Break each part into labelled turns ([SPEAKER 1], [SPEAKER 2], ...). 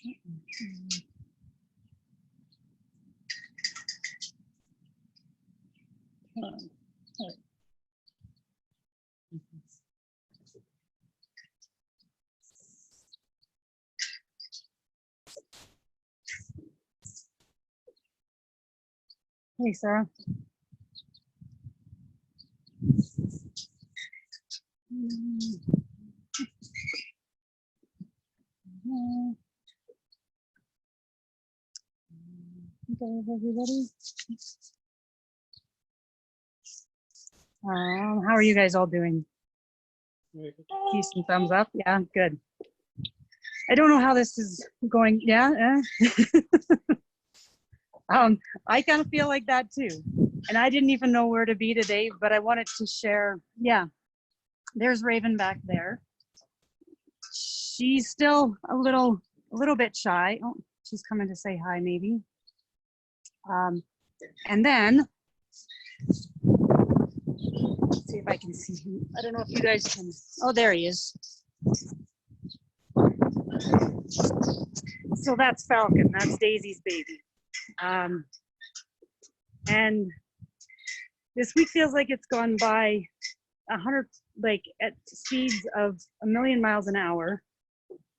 [SPEAKER 1] Hey, Sarah. Everybody. How are you guys all doing? Peace and thumbs up. Yeah, good. I don't know how this is going. Yeah. I kind of feel like that too. And I didn't even know where to be today, but I wanted to share. Yeah, there's Raven back there. She's still a little bit shy. Oh, she's coming to say hi, maybe. And then, let's see if I can see him. I don't know if you guys can. Oh, there he is. So that's Falcon. That's Daisy's baby. And this week feels like it's gone by 100, like at speeds of 1,000,000 miles an hour.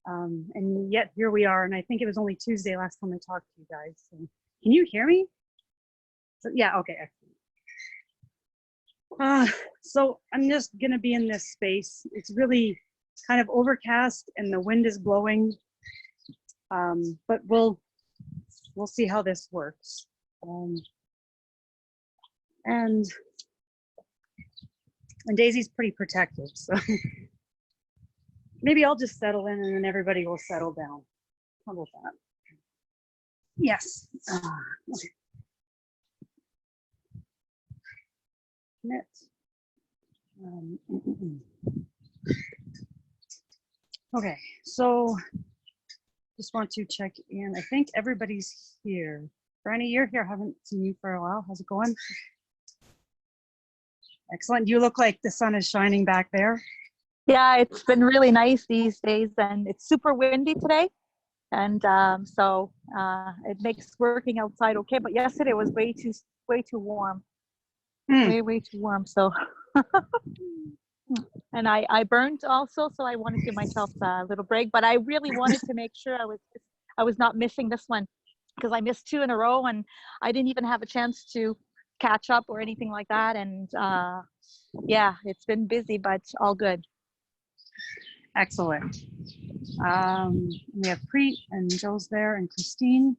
[SPEAKER 1] And yet here we are. And I think it was only Tuesday last time I talked to you guys. So, can you hear me? So, yeah, okay, excellent. So I'm just gonna be in this space. It's really kind of overcast and the wind is blowing. But we'll see how this works. And Daisy's pretty protective, so maybe I'll just settle in and then everybody will settle down. How about that? Yes. Okay. Okay, so just want to check in. I think everybody's here. Franny, you're here. I haven't seen you for a while. How's it going? Excellent. You look like the sun is shining back there.
[SPEAKER 2] Yeah, it's been really nice these days, and it's super windy today. And so it makes working outside okay. But yesterday was way too warm. Way too warm. So and I burned also, so I wanted to give myself a little break. But I really wanted to make sure I was not missing this one, because I missed 2 in a row and I didn't even have a chance to catch up or anything like that. And yeah, it's been busy, but all good.
[SPEAKER 1] Excellent. We have Preet and Joe's there and Christine.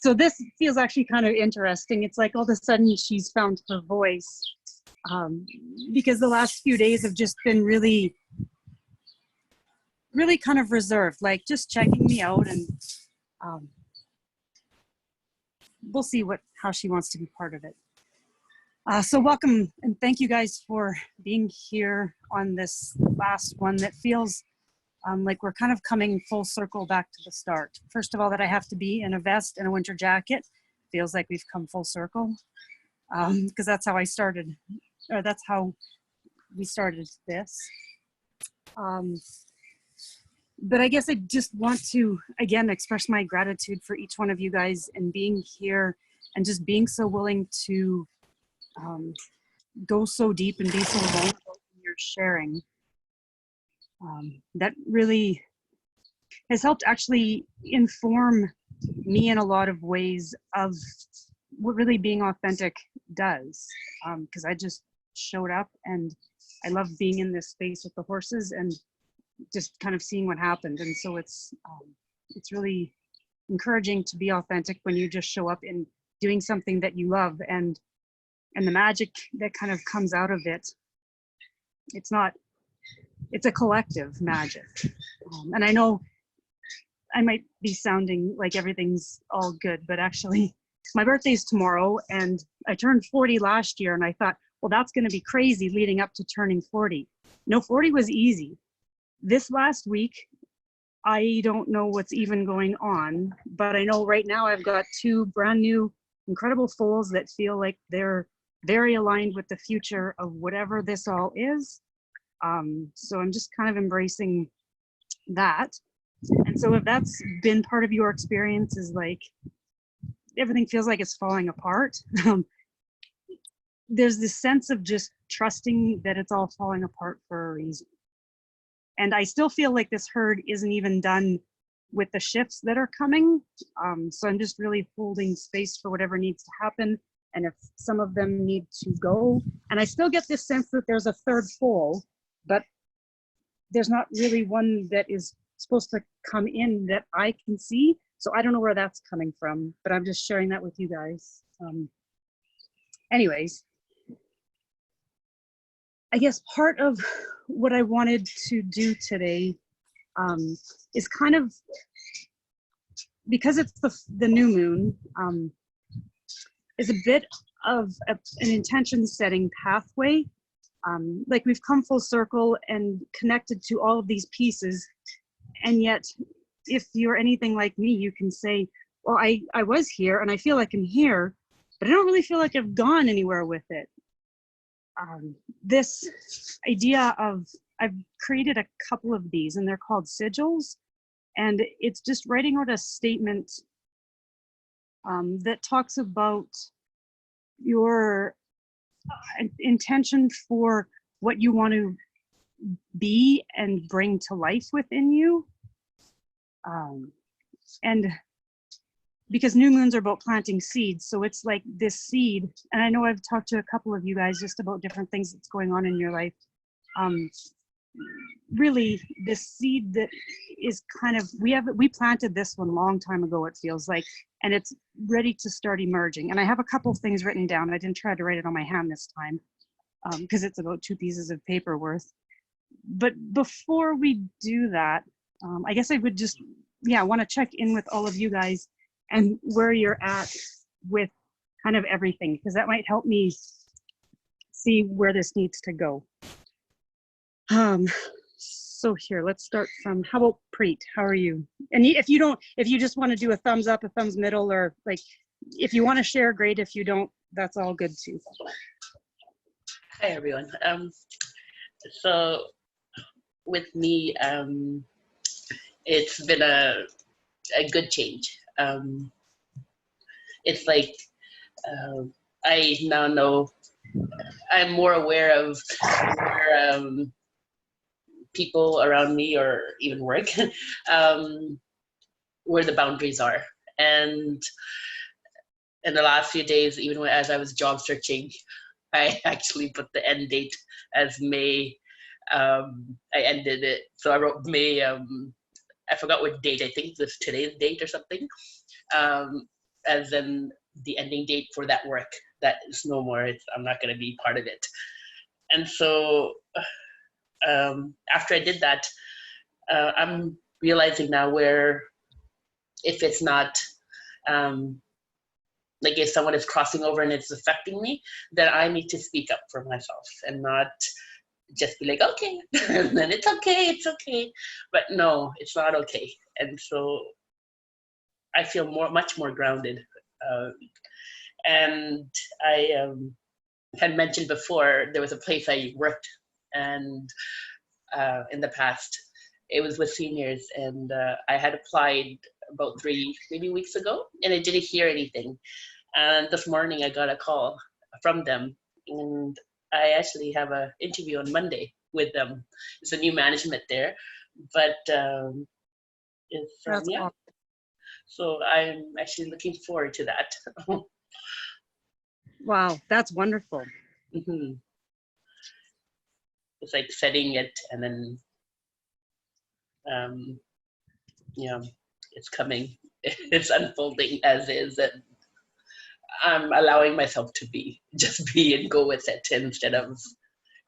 [SPEAKER 1] So this feels actually kind of interesting. It's like all of a sudden she's found her voice, because the last few days have just been really kind of reserved, like just checking me out, and we'll see how she wants to be part of it. So welcome and thank you guys for being here on this last one that feels like we're kind of coming full circle back to the start. First of all, that I have to be in a vest and a winter jacket feels like we've come full circle, because that's how I started, or that's how we started this. But I guess I just want to, again, express my gratitude for each one of you guys and being here and just being so willing to go so deep and be so vulnerable in your sharing. That really has helped actually inform me in a lot of ways of what really being authentic does. Because I just showed up and I love being in this space with the horses and just kind of seeing what happened. And so it's really encouraging to be authentic when you just show up in doing something that you love, and the magic that kind of comes out of it. It's a collective magic. And I know I might be sounding like everything's all good, but actually my birthday's tomorrow and I turned 40 last year, and I thought, well, that's going to be crazy leading up to turning 40. No, 40 was easy. This last week, I don't know what's even going on, but I know right now I've got 2 brand new incredible foals that feel like they're very aligned with the future of whatever this all is. So I'm just kind of embracing that. And so if that's been part of your experience, is like everything feels like it's falling apart, there's this sense of just trusting that it's all falling apart for a reason. And I still feel like this herd isn't even done with the shifts that are coming. So I'm just really holding space for whatever needs to happen. And if some of them need to go, and I still get this sense that there's a third pole, but there's not really one that is supposed to come in that I can see. So I don't know where that's coming from, but I'm just sharing that with you guys. Anyways, I guess part of what I wanted to do today is kind of, because it's the new moon, is a bit of an intention setting pathway. Like we've come full circle and connected to all of these pieces. And yet, if you're anything like me, you can say, well, I was here and I feel like I'm here, but I don't really feel like I've gone anywhere with it. This idea of, I've created a couple of these and they're called sigils. And it's just writing out a statement that talks about your intention for what you want to be and bring to life within you. And because new moons are about planting seeds, so it's like this seed, and I know I've talked to a couple of you guys just about different things that's going on in your life. Really, this seed that is kind of, we planted this one a long time ago, it feels like, and it's ready to start emerging. And I have a couple of things written down. I didn't try to write it on my hand this time because it's about 2 pieces of paper worth. But before we do that, I guess I would just, want to check in with all of you guys and where you're at with kind of everything, because that might help me see where this needs to go. So here, let's start from, how about Preet? How are you? And if you just want to do a thumbs up, a thumbs middle, or like, if you want to share, great. If you don't, that's all good too.
[SPEAKER 3] Hi, everyone. So with me, it's been a good change. It's like I now know, I'm more aware of where people around me or even work, where the boundaries are. And in the last few days, even as I was job searching, I actually put the end date as May. I ended it, so I wrote May. I forgot what date. I think it was today's date or something. As in the ending date for that work. That is no more. I'm not going to be part of it. And so after I did that, I'm realizing now where, if it's not, like if someone is crossing over and it's affecting me, then I need to speak up for myself and not just be like, okay, and then it's okay. But no, it's not okay. And so I feel much more grounded. And I had mentioned before, there was a place I worked, and in the past, it was with seniors, and I had applied about 3 maybe weeks ago, and I didn't hear anything. And this morning I got a call from them, and I actually have an interview on Monday with them. It's a new management there, but it's
[SPEAKER 1] Awesome.
[SPEAKER 3] So I'm actually looking forward to that.
[SPEAKER 1] Wow, that's wonderful.
[SPEAKER 3] Mm-hmm. It's like setting it, and then it's coming. It's unfolding as is, and I'm allowing myself to just be and go with it instead of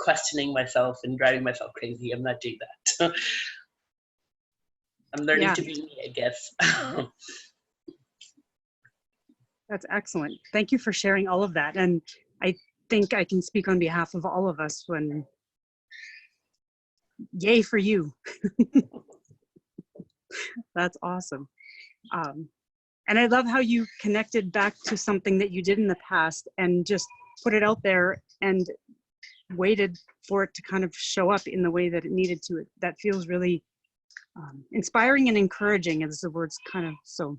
[SPEAKER 3] questioning myself and driving myself crazy. I'm not doing that. I'm learning to be me, I guess.
[SPEAKER 1] That's excellent. Thank you for sharing all of that. And I think I can speak on behalf of all of us when, yay for you. That's awesome. And I love how you connected back to something that you did in the past and just put it out there and waited for it to kind of show up in the way that it needed to. That feels really inspiring and encouraging, as the words kind of, so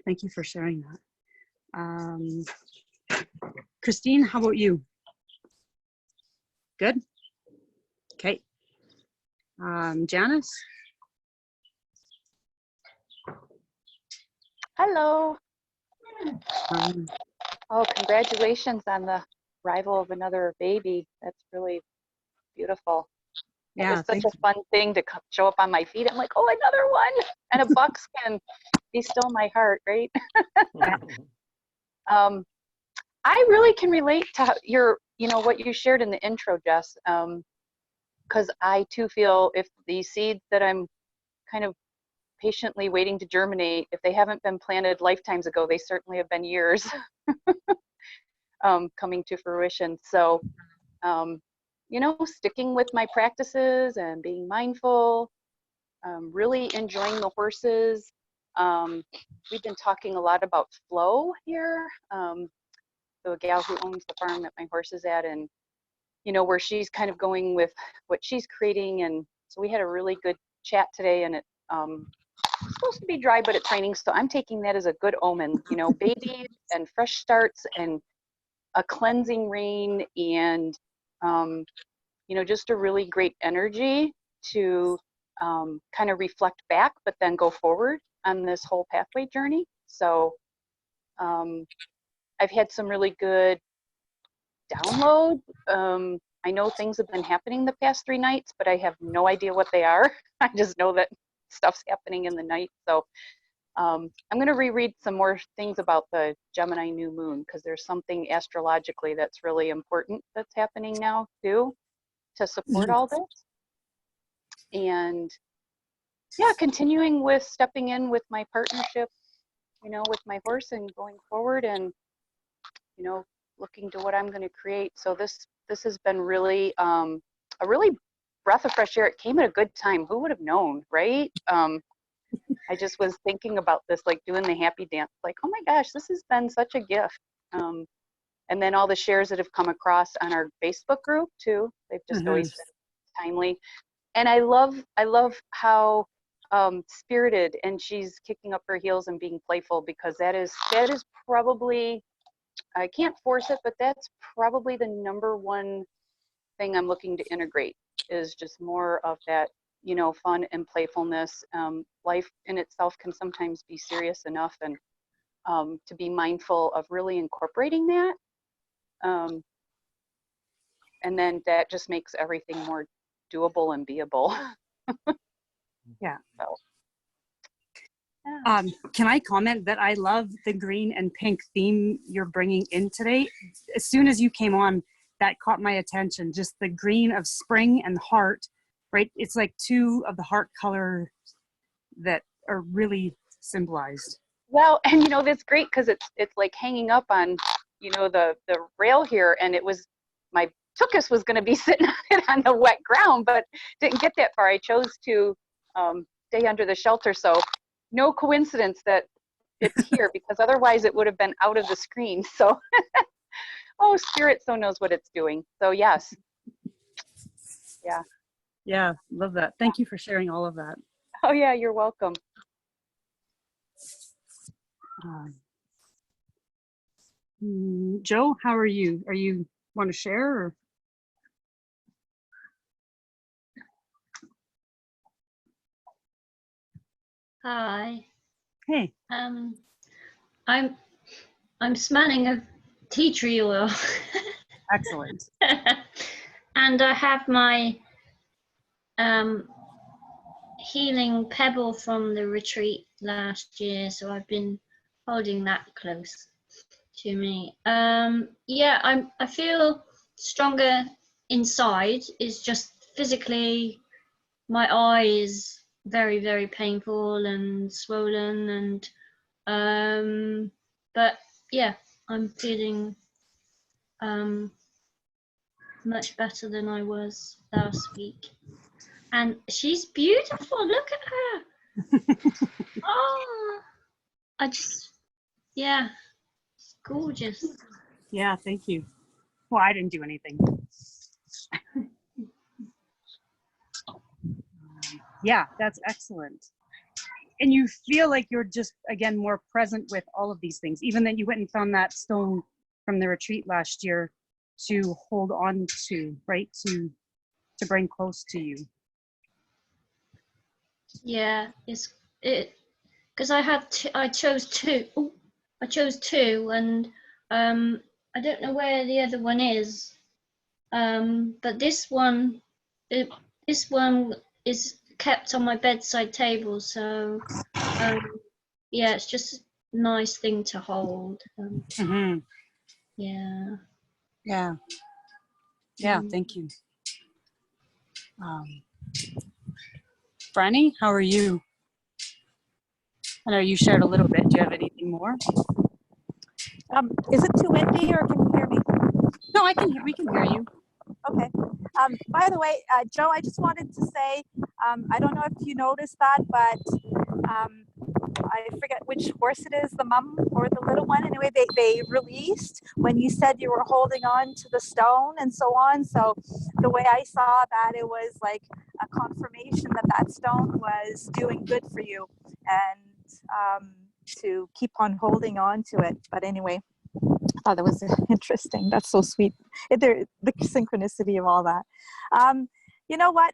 [SPEAKER 1] thank you for sharing that. Christine, how about you? Good? Okay. Janice?
[SPEAKER 4] Hello.
[SPEAKER 1] Um,
[SPEAKER 4] Oh, congratulations on the arrival of another baby. That's really beautiful. It
[SPEAKER 1] yeah,
[SPEAKER 4] was such
[SPEAKER 1] thank
[SPEAKER 4] a fun thing to show up on my feet. I'm like, oh, another one. And a buckskin. Be still my heart, right? I really can relate to what you shared in the intro, Jess. Because I too feel if these seeds that I'm kind of patiently waiting to germinate, if they haven't been planted lifetimes ago, they certainly have been years coming to fruition. So, sticking with my practices and being mindful, really enjoying the horses. We've been talking a lot about flow here. The gal who owns the farm that my horse is at, and where she's kind of going with what she's creating. And so we had a really good chat today, and it it's supposed to be dry, but it's raining, so I'm taking that as a good omen. Babies and fresh starts and a cleansing rain, and just a really great energy to kind of reflect back, but then go forward on this whole pathway journey. So I've had some really good downloads. I know things have been happening the past 3 nights, but I have no idea what they are. I just know that stuff's happening in the night. So I'm going to reread some more things about the Gemini new moon, because there's something astrologically that's really important that's happening now too, to support all this. And yeah, continuing with stepping in with my partnership, with my horse, and going forward, and looking to what I'm going to create. So this has been really a really breath of fresh air. It came at a good time. Who would have known, right? I just was thinking about this, like doing the happy dance, like, oh my gosh, this has been such a gift. And then all the shares that have come across on our Facebook group too, they've just always been timely. And I love how spirited, and she's kicking up her heels and being playful, because that is probably, I can't force it, but that's probably the #1 thing I'm looking to integrate, is just more of that, fun and playfulness. Life in itself can sometimes be serious enough, and to be mindful of really incorporating that. And then that just makes everything more doable and beable.
[SPEAKER 1] Yeah.
[SPEAKER 4] So, yeah.
[SPEAKER 1] Can I comment that I love the green and pink theme you're bringing in today? As soon as you came on, that caught my attention. Just the green of spring and heart, right? It's like 2 of the heart colors that are really symbolized.
[SPEAKER 4] Well, and that's great, because it's like hanging up on the rail here, and it was, my tuchus was going to be sitting on the wet ground, but didn't get that far. I chose to stay under the shelter, so no coincidence that it's here, because otherwise it would have been out of the screen. So oh, Spirit so knows what it's doing. So yes.
[SPEAKER 1] Yeah, love that. Thank you for sharing all of that.
[SPEAKER 4] Oh yeah, you're welcome.
[SPEAKER 1] Joe, how are you? Are you want to share? Or?
[SPEAKER 5] Hi.
[SPEAKER 1] Hey.
[SPEAKER 5] I'm smelling of tea tree oil.
[SPEAKER 1] Excellent.
[SPEAKER 5] And I have my healing pebble from the retreat last year, so I've been holding that close to me. Yeah, I feel stronger inside. It's just physically my eye is very, very painful and swollen, and but yeah, I'm feeling much better than I was last week. And she's beautiful. Look at her. Oh, yeah, it's gorgeous.
[SPEAKER 1] Yeah, thank you. Well, I didn't do anything. Yeah, that's excellent. And you feel like you're just, again, more present with all of these things, even that you went and found that stone from the retreat last year to hold on to, right? To bring close to you.
[SPEAKER 5] Yeah, it's it because I chose two. Ooh, I chose two, and I don't know where the other one is. But this one, this one is kept on my bedside table, so yeah, it's just a nice thing to hold.
[SPEAKER 1] Mm-hmm.
[SPEAKER 5] Yeah.
[SPEAKER 1] Yeah. Yeah. Thank you. Franny, how are you? I know you shared a little bit. Do you have anything more?
[SPEAKER 2] Is it too windy or can you hear me?
[SPEAKER 1] No, we can hear you.
[SPEAKER 2] Okay. By the way, Joe, I just wanted to say, I don't know if you noticed that, but I forget which horse it is, the mum or the little one. Anyway, they released when you said you were holding on to the stone and so on. So the way I saw that, it was like a confirmation that that stone was doing good for you and to keep on holding on to it. But anyway, I thought that was interesting. That's so sweet. The synchronicity of all that. You know what?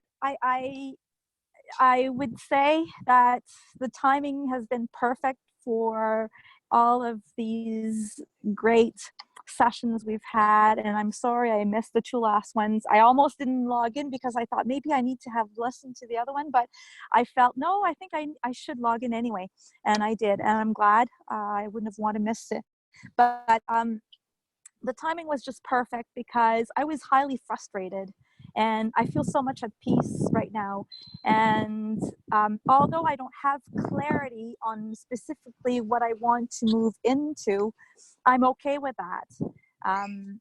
[SPEAKER 2] I would say that the timing has been perfect for all of these great sessions we've had, and I'm sorry I missed the two last ones. I almost didn't log in because I thought maybe I need to have listened to the other one, but I felt no, I think I should log in anyway, and I did, and I'm glad. I wouldn't have wanted to miss it, but the timing was just perfect because I was highly frustrated and I feel so much at peace right now. And although I don't have clarity on specifically what I want to move into, I'm okay with that.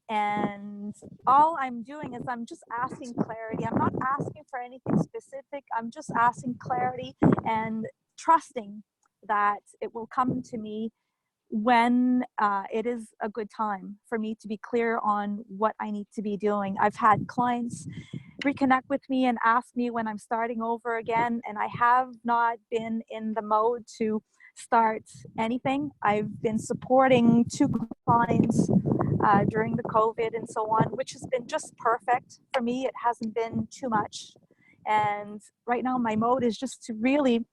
[SPEAKER 2] And all I'm doing is I'm just asking clarity. I'm not asking for anything specific. I'm just asking clarity and trusting that it will come to me when it is a good time for me to be clear on what I need to be doing. I've had clients reconnect with me and ask me when I'm starting over again, and I have not been in the mode to start anything. I've been supporting two clients during the COVID and so on, which has been just perfect for me. It hasn't been too much. And right now my mode is just to really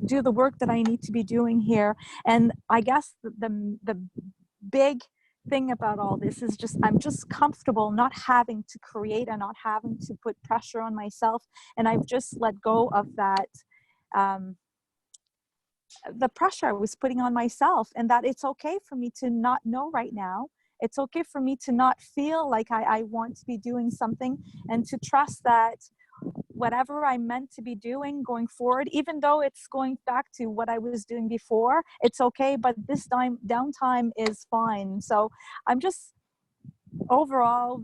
[SPEAKER 2] do the work that I need to be doing here. And I guess the big thing about all this is just I'm just comfortable not having to create and not having to put pressure on myself, and I've just let go of that the pressure I was putting on myself, and that it's okay for me to not know right now. It's okay for me to not feel like I want to be doing something, and to trust that whatever I'm meant to be doing going forward, even though it's going back to what I was doing before, it's okay, but this time downtime is fine. So I'm just overall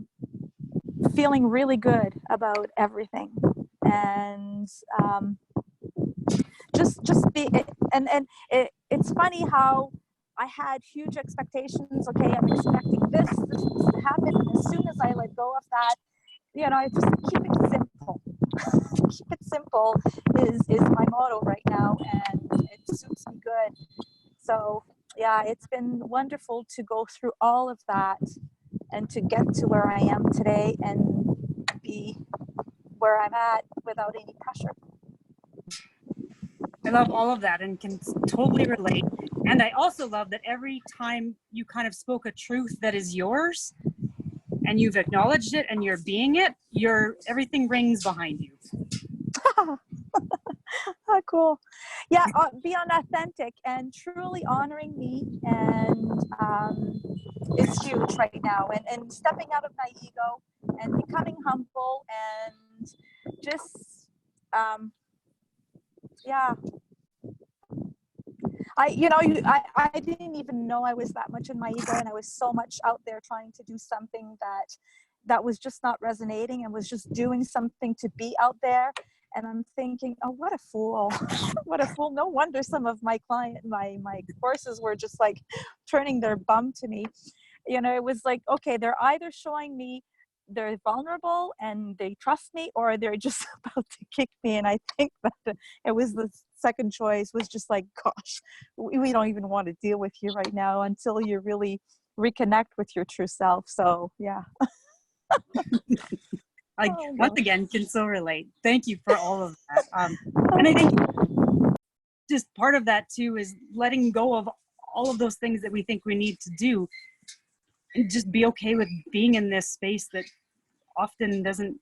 [SPEAKER 2] feeling really good about everything. And just be, and it's funny how I had huge expectations. Okay, I'm expecting this to happen. And as soon as I let go of that, I just keep it simple. Keep it simple is my motto right now, and it suits me good. So yeah, it's been wonderful to go through all of that and to get to where I am today and be where I'm at without any pressure.
[SPEAKER 1] I love all of that and can totally relate. And I also love that every time you kind of spoke a truth that is yours and you've acknowledged it and you're being it, everything rings behind you.
[SPEAKER 2] Oh, cool. Yeah, being authentic and truly honoring me and is huge right now. And stepping out of my ego and becoming humble and just, yeah. I didn't even know I was that much in my ego, and I was so much out there trying to do something that was just not resonating and was just doing something to be out there. And I'm thinking, oh, what a fool. What a fool. No wonder some of my courses were just like turning their bum to me. You know, it was like, okay, they're either showing me they're vulnerable and they trust me, or they're just about to kick me. And I think that it was the second choice, was just like, gosh, we don't even want to deal with you right now until you really reconnect with your true self. So yeah.
[SPEAKER 1] I
[SPEAKER 2] Oh,
[SPEAKER 1] once
[SPEAKER 2] gosh.
[SPEAKER 1] again can so relate. Thank you for all of that. And I think just part of that too is letting go of all of those things that we think we need to do, and just be okay with being in this space that often doesn't,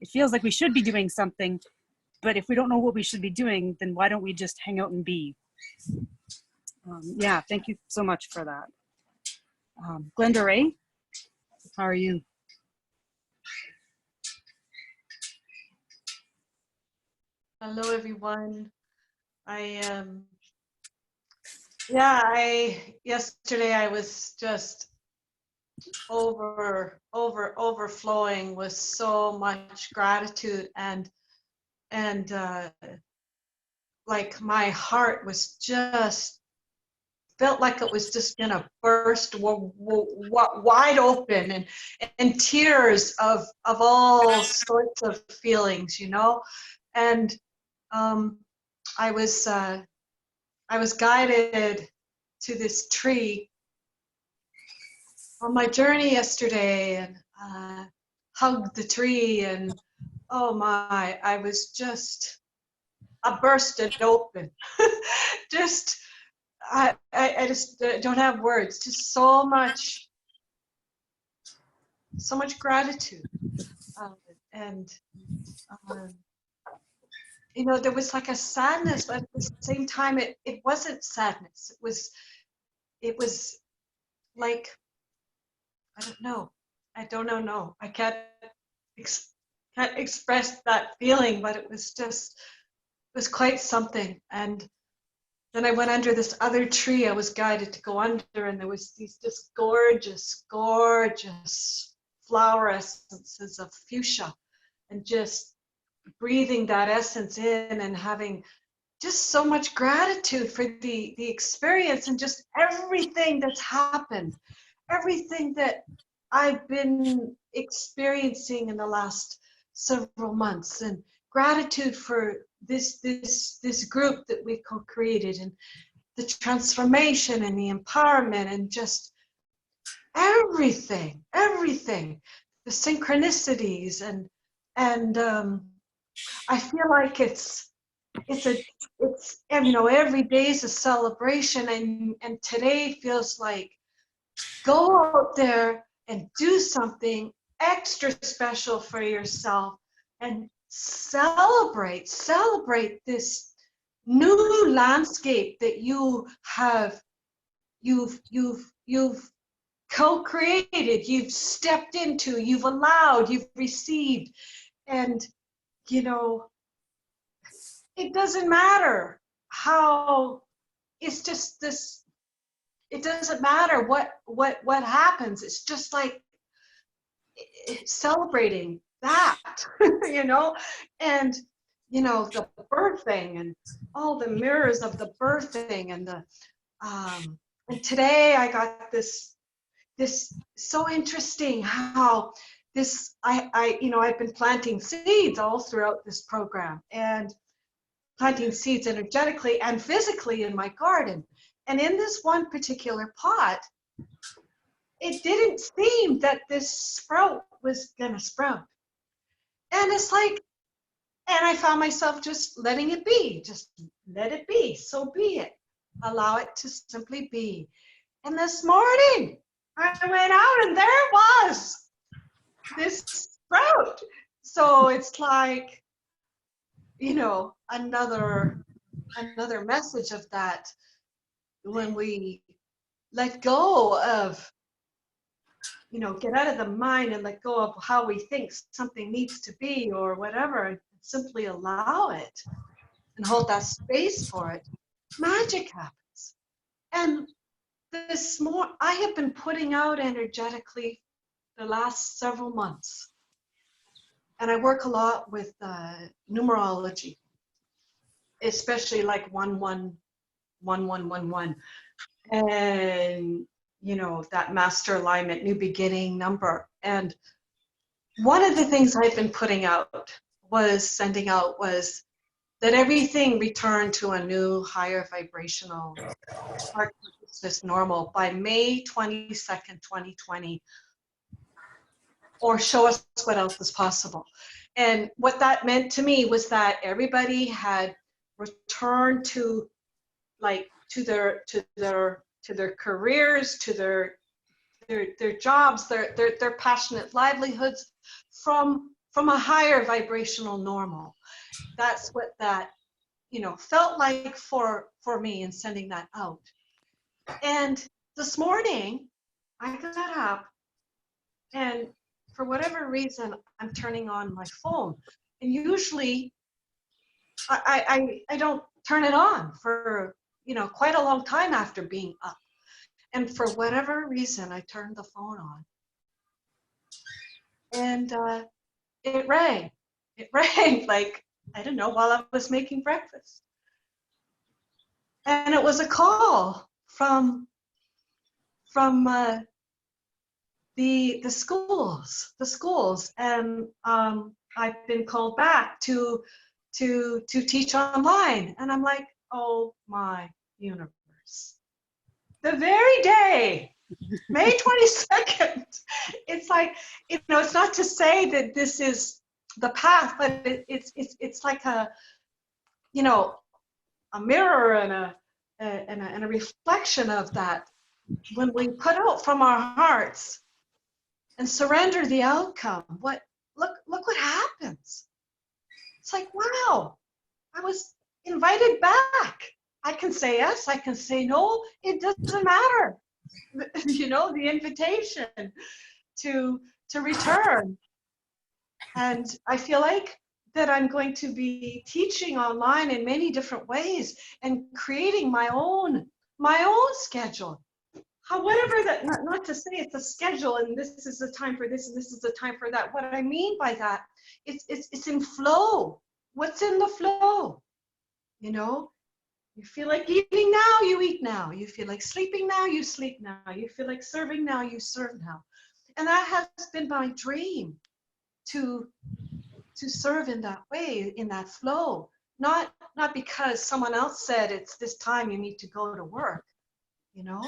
[SPEAKER 1] it feels like we should be doing something, but if we don't know what we should be doing, then why don't we just hang out and be? Yeah, thank you so much for that. Glenda Ray, how are you?
[SPEAKER 6] Hello, everyone. Yesterday I was just overflowing with so much gratitude, and like my heart was just felt like it was just gonna burst wide open, and tears of all sorts of feelings, you know. And I was guided to this tree on my journey yesterday, and hugged the tree, and oh my, I burst it open. just I just don't have words. Just so much gratitude, and you know, there was like a sadness, but at the same time, it wasn't sadness. It was like, I don't know. No, I can't express that feeling, but it was quite something. And then I went under this other tree. I was guided to go under, and there was these just gorgeous flower essences of fuchsia, and just breathing that essence in and having just so much gratitude for the experience, and just everything that's happened, everything that I've been experiencing in the last several months, and gratitude for this group that we co-created, and the transformation and the empowerment, and just everything, the synchronicities, and I feel like it's you know, every day is a celebration, and today feels like, go out there and do something extra special for yourself, and celebrate this new landscape that you've co-created, you've stepped into, you've allowed, you've received. And you know, it doesn't matter how, it's just this, it doesn't matter what happens. It's just like celebrating that, you know. And you know, the birthing, and all the mirrors of the birthing, and the and today I got this so interesting how this, I you know, I've been planting seeds all throughout this program, and planting seeds energetically and physically in my garden. And in this one particular pot, it didn't seem that this sprout was gonna sprout. And it's like, and I found myself just letting it be, just let it be, so be it. Allow it to simply be. And this morning, I went out and there it was, this sprout. So it's like, you know, another message of that, when we let go of, you know, get out of the mind and let go of how we think something needs to be or whatever, and simply allow it and hold that space for it, magic happens. And this more, I have been putting out energetically the last several months, and I work a lot with numerology, especially like 111111, and you know, that master alignment, new beginning number. And one of the things I've been sending out was that everything returned to a new higher vibrational heart consciousness normal by May 22nd, 2020, or show us what else is possible. And what that meant to me was that everybody had returned to their careers, to their jobs, their passionate livelihoods from a higher vibrational normal. That's what that, you know, felt like for me in sending that out. And this morning I got up, and for whatever reason I'm turning on my phone, and usually I don't turn it on for, you know, quite a long time after being up. And for whatever reason, I turned the phone on, and it rang. It rang like, I don't know, while I was making breakfast. And it was a call from the schools, and I've been called back to teach online, and I'm like, oh my universe. The very day, May 22nd, it's like, you know, it's not to say that this is the path, but it's like a, you know, a mirror and a reflection of that. When we put out from our hearts and surrender the outcome, look what happens. It's like, wow, I was invited back. I can say yes, I can say no, it doesn't matter. You know, the invitation to return. And I feel like that I'm going to be teaching online in many different ways and creating my own schedule. Whatever that, not to say it's a schedule and this is the time for this and this is the time for that. What I mean by that, it's in flow. What's in the flow? You know, you feel like eating now, you eat now. You feel like sleeping now, you sleep now. You feel like serving now, you serve now. And that has been my dream, to serve in that way, in that flow. Not because someone else said it's this time you need to go to work, you know?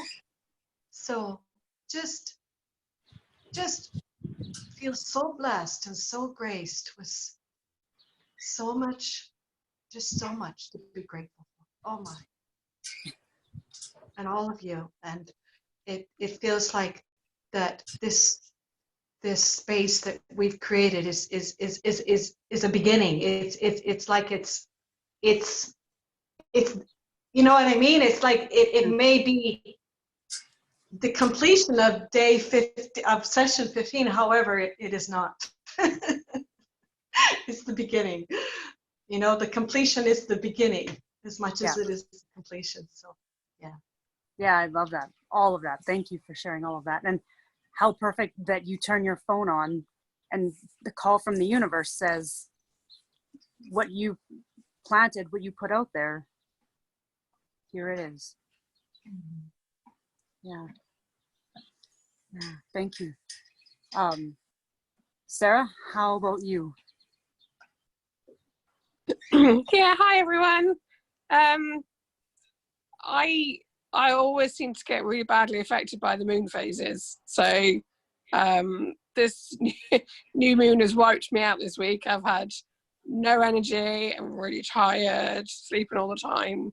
[SPEAKER 6] So just feel so blessed and so graced with so much, just so much to be grateful for. Oh my. And all of you. And it feels like that this space that we've created is a beginning. It's like it's you know what I mean? It's like it may be the completion of day 50 of session 15. However, it is not. It's the beginning. You know, the completion is the beginning as much as it is the completion. So
[SPEAKER 1] Yeah, I love that. All of that. Thank you for sharing all of that. And how perfect that you turn your phone on and the call from the universe says what you planted, what you put out there, here it is. Yeah. Thank you. Sarah, how about you?
[SPEAKER 7] Yeah, hi everyone. I always seem to get really badly affected by the moon phases. So this new moon has wiped me out this week. I've had no energy. I'm really tired, sleeping all the time.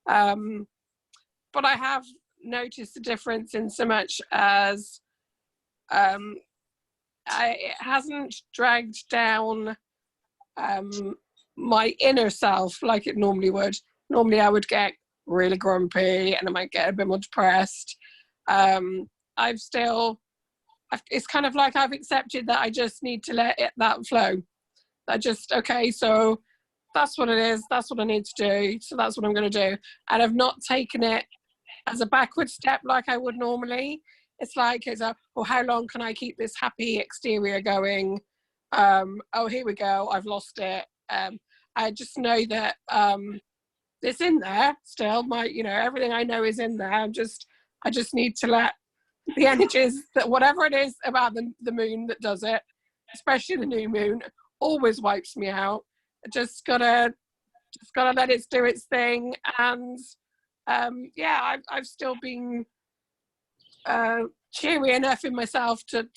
[SPEAKER 7] But I have noticed the difference in so much as it hasn't dragged down my inner self like it normally would. Normally I would get really grumpy and I might get a bit more depressed. It's kind of like I've accepted that I just need to let that flow. Okay, so that's what it is, that's what I need to do, so that's what I'm going to do. And I've not taken it as a backward step like I would normally. It's like, well, how long can I keep this happy exterior going? Oh, here we go, I've lost it. I just know that it's in there still. Everything I know is in there. I just need to let the energies that whatever it is about the moon that does it, especially the new moon, always wipes me out. Just gotta let it do its thing. And yeah, I've still been cheery enough in myself to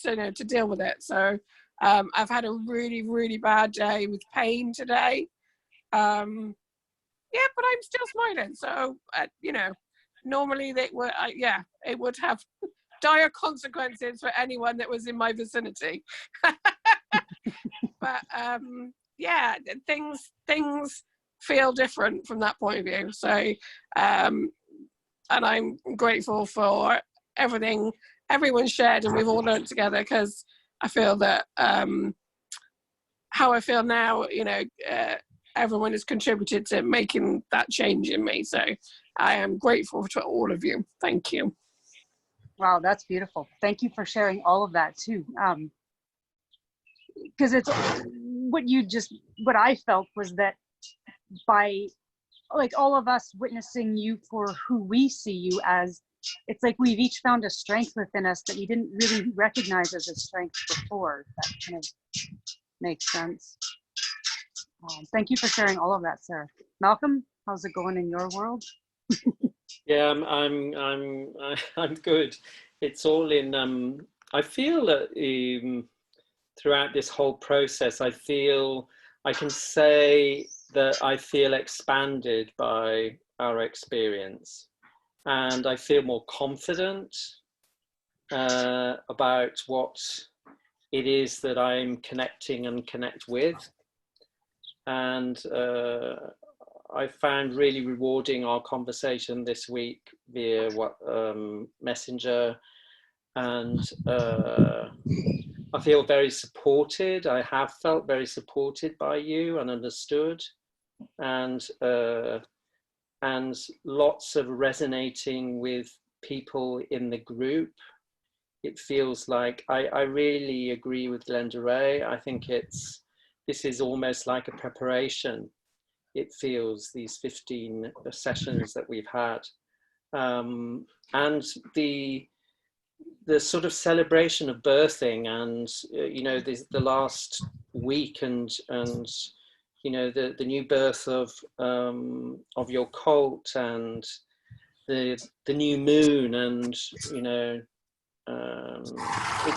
[SPEAKER 7] deal with it. So I've had a really, really bad day with pain today. Yeah, but I'm still smiling. So normally it would have dire consequences for anyone that was in my vicinity. But yeah, things feel different from that point of view. So and I'm grateful for everything everyone shared and we've all learned together, because I feel that how I feel now, everyone has contributed to making that change in me. So I am grateful to all of you. Thank you.
[SPEAKER 1] Wow, that's beautiful. Thank you for sharing all of that too. Because it's what I felt was that by like all of us witnessing you for who we see you as, it's like we've each found a strength within us that we didn't really recognize as a strength before. That kind of makes sense. Thank you for sharing all of that, Sarah. Malcolm, how's it going in your world?
[SPEAKER 8] Yeah, I'm good. It's all in. I feel that throughout this whole process, I can say that I feel expanded by our experience, and I feel more confident about what it is that I'm connecting and connect with. And I found really rewarding our conversation this week via Messenger, and I feel very supported. I have felt very supported by you and understood, and lots of resonating with people in the group. It feels like I really agree with Glenda Ray. I think this is almost like a preparation. It feels, these 15 sessions that we've had, and the sort of celebration of birthing, and the last week, and the new birth of your cult, and the new moon, and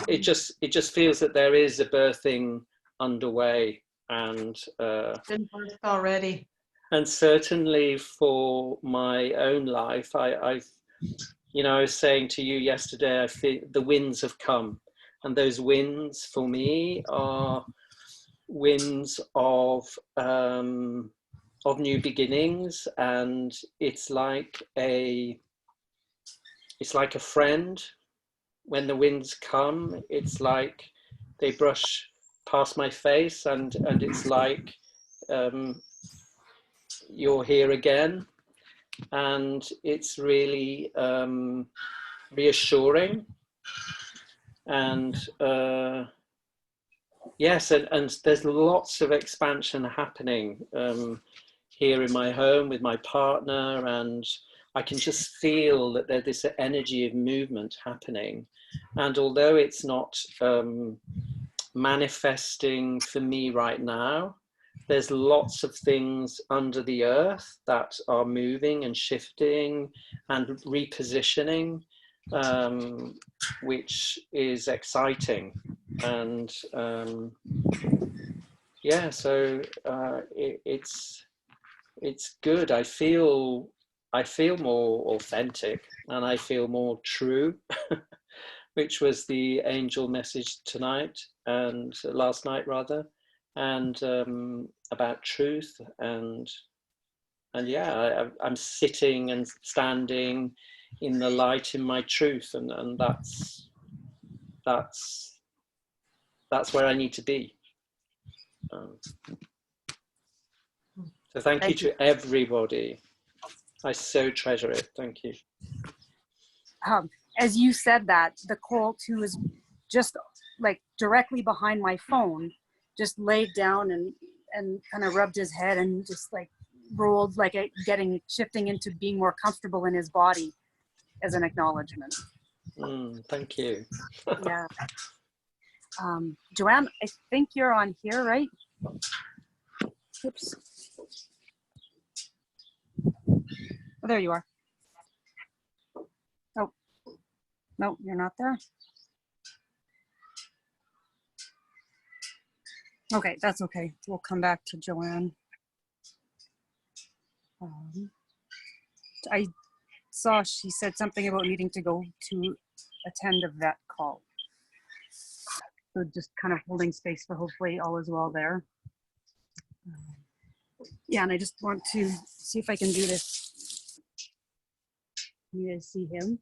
[SPEAKER 8] it just feels that there is a birthing underway, and
[SPEAKER 6] Been birthed already.
[SPEAKER 8] And certainly for my own life, I was saying to you yesterday, I feel the winds have come, and those winds for me are winds of new beginnings, and it's like a friend. When the winds come, it's like they brush past my face, and it's like you're here again, and it's really reassuring. And yes, and there's lots of expansion happening here in my home with my partner, and I can just feel that there's this energy of movement happening. And although it's not manifesting for me right now, there's lots of things under the earth that are moving and shifting and repositioning, which is exciting. And yeah, so it's good. I feel more authentic, and I feel more true, which was the angel message tonight, and last night rather, and about truth, and yeah, I'm sitting and standing in the light in my truth, and that's where I need to be. So thank you to everybody. I so treasure it. Thank you.
[SPEAKER 1] As you said that, the cult, who was just like directly behind my phone, just laid down and kind of rubbed his head and just like rolled, like shifting into being more comfortable in his body as an acknowledgement.
[SPEAKER 8] Thank you.
[SPEAKER 1] Yeah. Joanne, I think you're on here, right? Oops. Oh, there you are. Oh, no, you're not there. Okay, that's okay. We'll come back to Joanne. I saw she said something about needing to go to attend a vet call. So just kind of holding space for hopefully all is well there. Yeah, and I just want to see if I can do this. You guys see him?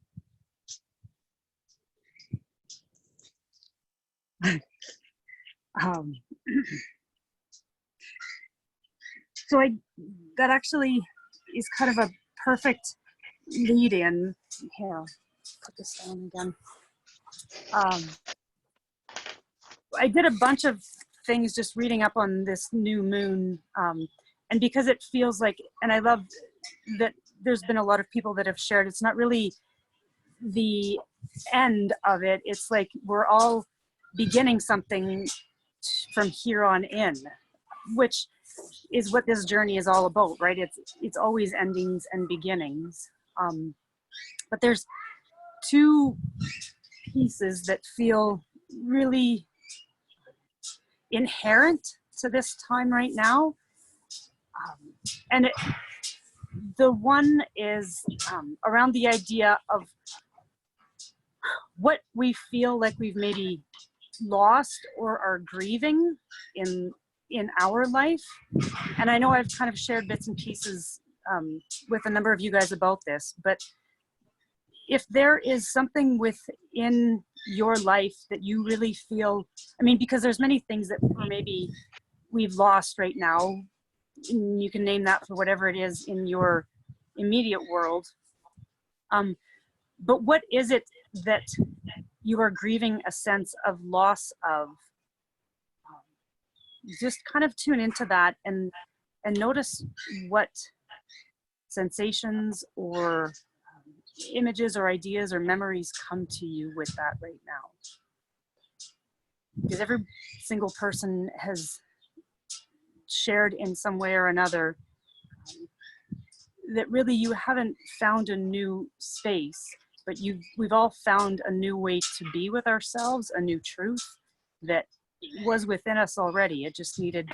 [SPEAKER 1] So that actually is kind of a perfect lead in. Here, I'll put this down again. I did a bunch of things just reading up on this new moon. And because it feels like, and I love that there's been a lot of people that have shared, it's not really the end of it. It's like we're all beginning something from here on in, which is what this journey is all about, right? It's always endings and beginnings. But there's two pieces that feel really inherent to this time right now. And the one is around the idea of what we feel like we've maybe lost or are grieving in our life. And I know I've kind of shared bits and pieces with a number of you guys about this, but if there is something within your life that you really feel, I mean, because there's many things that maybe we've lost right now, and you can name that for whatever it is in your immediate world. But what is it that you are grieving a sense of loss of? Just kind of tune into that and notice what sensations or images or ideas or memories come to you with that right now. Because every single person has shared in some way or another that really you haven't found a new space, but we've all found a new way to be with ourselves, a new truth that was within us already. It just needed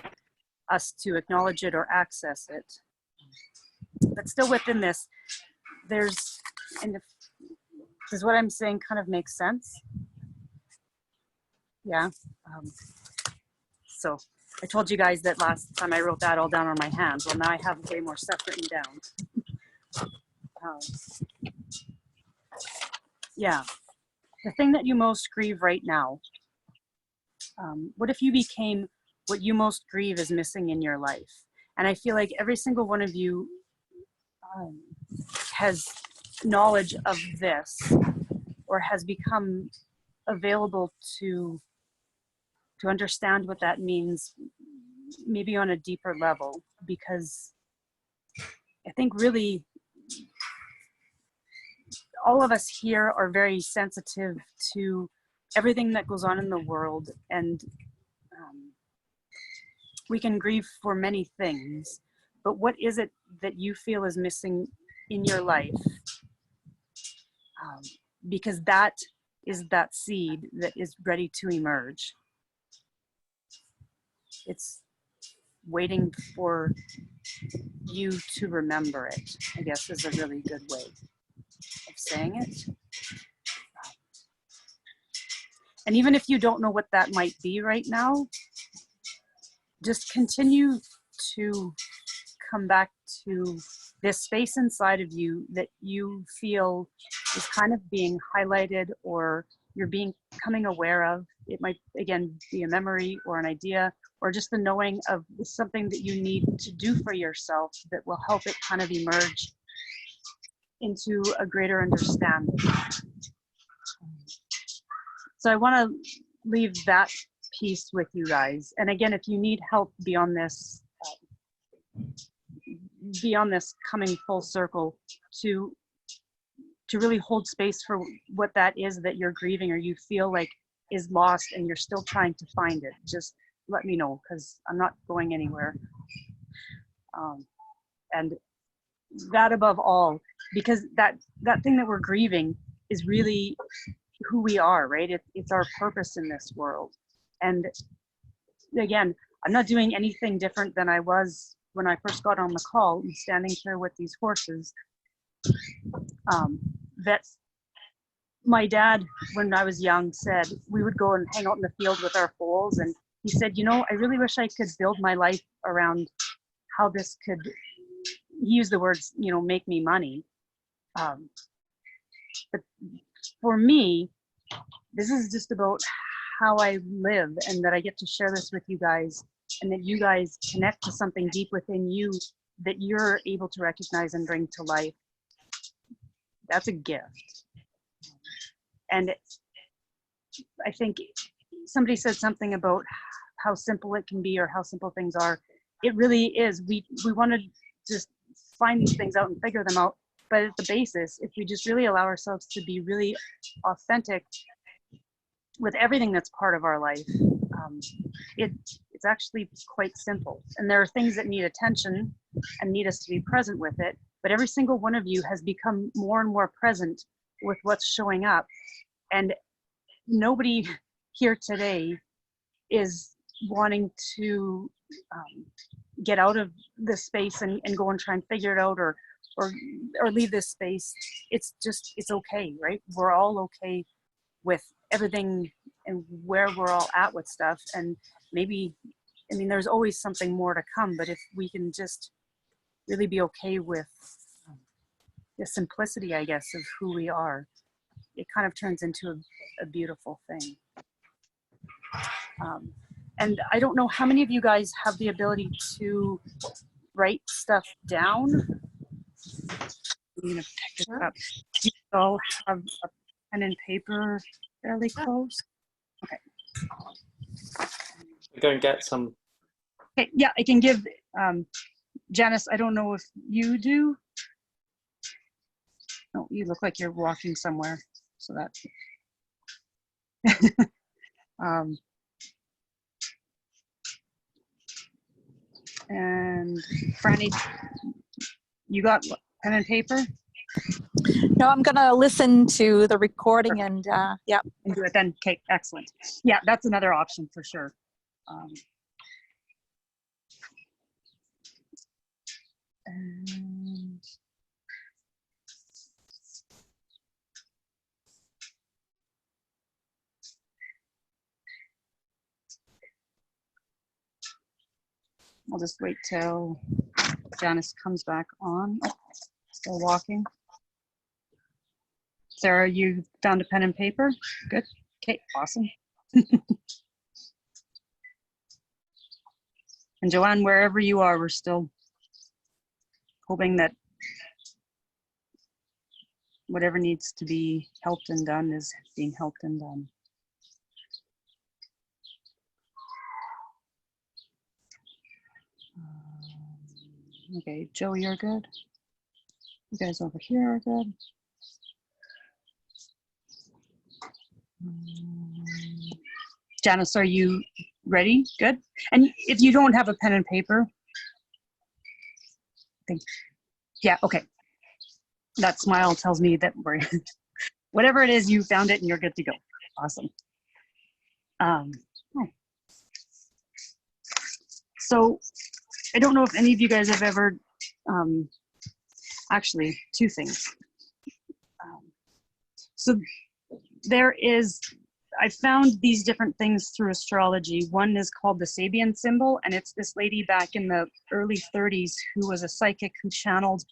[SPEAKER 1] us to acknowledge it or access it. But still within this, does what I'm saying kind of make sense? Yeah. So I told you guys that last time I wrote that all down on my hands. Well, now I have way more stuff written down. Yeah. The thing that you most grieve right now, what if you became what you most grieve is missing in your life? And I feel like every single one of you has knowledge of this or has become available to understand what that means, maybe on a deeper level, because I think really all of us here are very sensitive to everything that goes on in the world, and we can grieve for many things, but what is it that you feel is missing in your life? Because that is that seed that is ready to emerge. It's waiting for you to remember it, I guess is a really good way of saying it. And even if you don't know what that might be right now, just continue to come back to this space inside of you that you feel is kind of being highlighted or you're becoming aware of. It might, again, be a memory or an idea or just the knowing of something that you need to do for yourself that will help it kind of emerge into a greater understanding. So I want to leave that piece with you guys. And again, if you need help beyond this coming full circle to to really hold space for what that is that you're grieving or you feel like is lost and you're still trying to find it. Just let me know, because I'm not going anywhere. And that above all, because that thing that we're grieving is really who we are, right? It's our purpose in this world. And again, I'm not doing anything different than I was when I first got on the call and standing here with these horses. That my dad, when I was young, said we would go and hang out in the field with our foals, and he said, you know, I really wish I could build my life around how this could, he used the words, you know, make me money. But for me, this is just about how I live, and that I get to share this with you guys, and that you guys connect to something deep within you that you're able to recognize and bring to life. That's a gift. And I think somebody said something about how simple it can be, or how simple things are. It really is. We want to just find these things out and figure them out. But at the basis, if we just really allow ourselves to be really authentic with everything that's part of our life, it's actually quite simple. And there are things that need attention and need us to be present with it. But every single one of you has become more and more present with what's showing up. And nobody here today is wanting to get out of this space and go and try and figure it out, or leave this space. It's just, it's okay, right? We're all okay with everything and where we're all at with stuff. And maybe, I mean, there's always something more to come, but if we can just really be okay with the simplicity, I guess, of who we are, it kind of turns into a beautiful thing. And I don't know how many of you guys have the ability to write stuff down. I'm gonna pick this up. Do you all have a pen and paper fairly close? Okay.
[SPEAKER 8] Go and get some.
[SPEAKER 1] Okay, yeah, I can give, Janice, I don't know if you do. No, you look like you're walking somewhere, so that's, and Franny, you got pen and paper?
[SPEAKER 2] No, I'm gonna listen to the recording and yeah.
[SPEAKER 1] And do it then. Okay, excellent. Yeah, that's another option for sure. And I'll just wait till Janice comes back on. Oh, still walking. Sarah, you found a pen and paper? Good. Okay, awesome. And Joanne, wherever you are, we're still hoping that whatever needs to be helped and done is being helped and done. Okay, Joe, you're good. You guys over here are good. Janice, are you ready? Good. And if you don't have a pen and paper, yeah, okay. That smile tells me that we're, whatever it is, you found it and you're good to go. Awesome. So I don't know if any of you guys have ever, actually, two things. So there is, I found these different things through astrology. One is called the Sabian symbol, and it's this lady back in the early 30s who was a psychic who channeled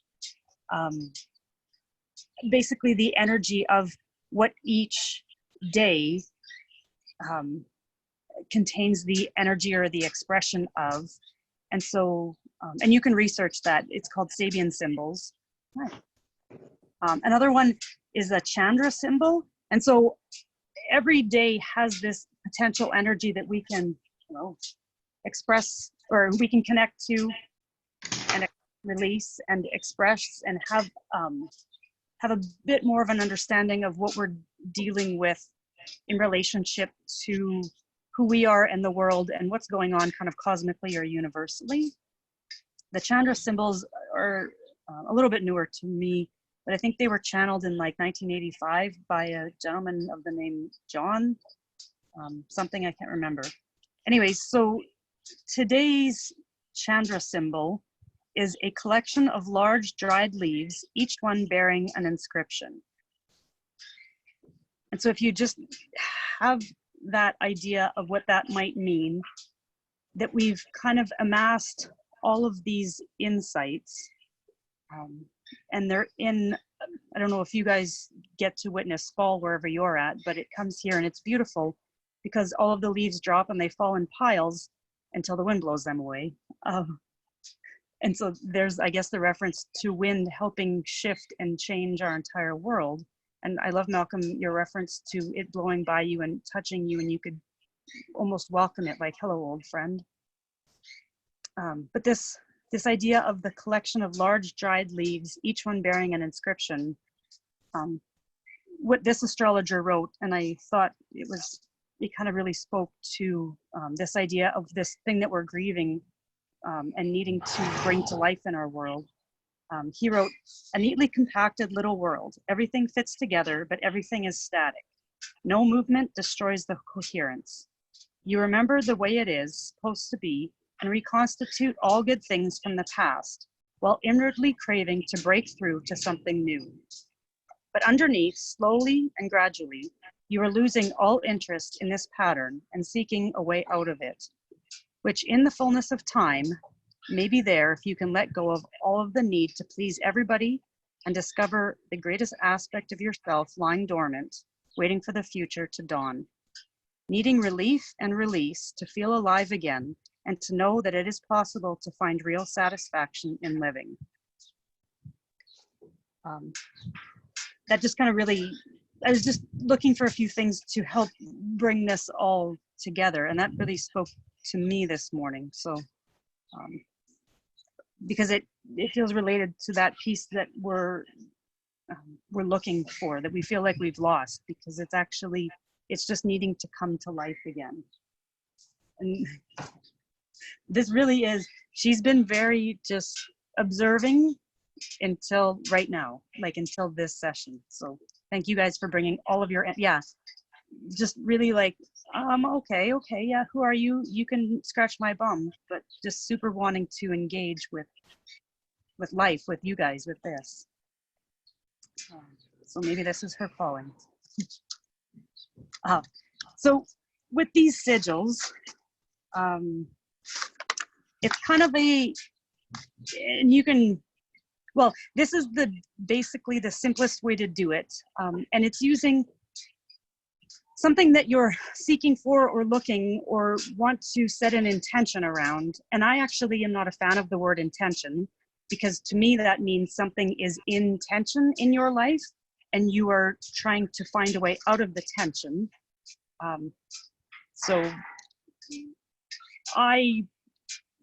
[SPEAKER 1] basically the energy of what each day contains the energy or the expression of. And so, and you can research that. It's called Sabian symbols. Another one is a Chandra symbol. And so every day has this potential energy that we can, you know, express, or we can connect to and release and express and have have a bit more of an understanding of what we're dealing with in relationship to who we are and the world and what's going on kind of cosmically or universally. The Chandra symbols are a little bit newer to me, but I think they were channeled in like 1985 by a gentleman of the name John, something I can't remember. Anyways, so today's Chandra symbol is a collection of large dried leaves, each one bearing an inscription. And so if you just have that idea of what that might mean, that we've kind of amassed all of these insights, and they're in, I don't know if you guys get to witness fall wherever you're at, but it comes here and it's beautiful because all of the leaves drop and they fall in piles until the wind blows them away. And so there's, I guess, the reference to wind helping shift and change our entire world. And I love, Malcolm, your reference to it blowing by you and touching you, and you could almost welcome it like, hello, old friend. But this idea of the collection of large dried leaves, each one bearing an inscription, what this astrologer wrote, and I thought it kind of really spoke to this idea of this thing that we're grieving and needing to bring to life in our world. He wrote, "A neatly compacted little world. Everything fits together, but everything is static. No movement destroys the coherence. You remember the way it is supposed to be and reconstitute all good things from the past, while inwardly craving to break through to something new. But underneath, slowly and gradually, you are losing all interest in this pattern and seeking a way out of it, which in the fullness of time may be there if you can let go of all of the need to please everybody and discover the greatest aspect of yourself lying dormant, waiting for the future to dawn. Needing relief and release to feel alive again and to know that it is possible to find real satisfaction in living." That just kind of really, I was just looking for a few things to help bring this all together, and that really spoke to me this morning. So, because it feels related to that piece that we're looking for, that we feel like we've lost, because it's just needing to come to life again. And this really is, she's been very just observing until right now, like until this session. So thank you guys for bringing all of your, just really like, okay, yeah, who are you? You can scratch my bum, but just super wanting to engage with life, with you guys, with this. So maybe this is her calling. So with these sigils, it's kind of and you can, well, this is basically the simplest way to do it. And it's using something that you're seeking for or looking or want to set an intention around. And I actually am not a fan of the word intention, because to me that means something is in tension in your life and you are trying to find a way out of the tension. So I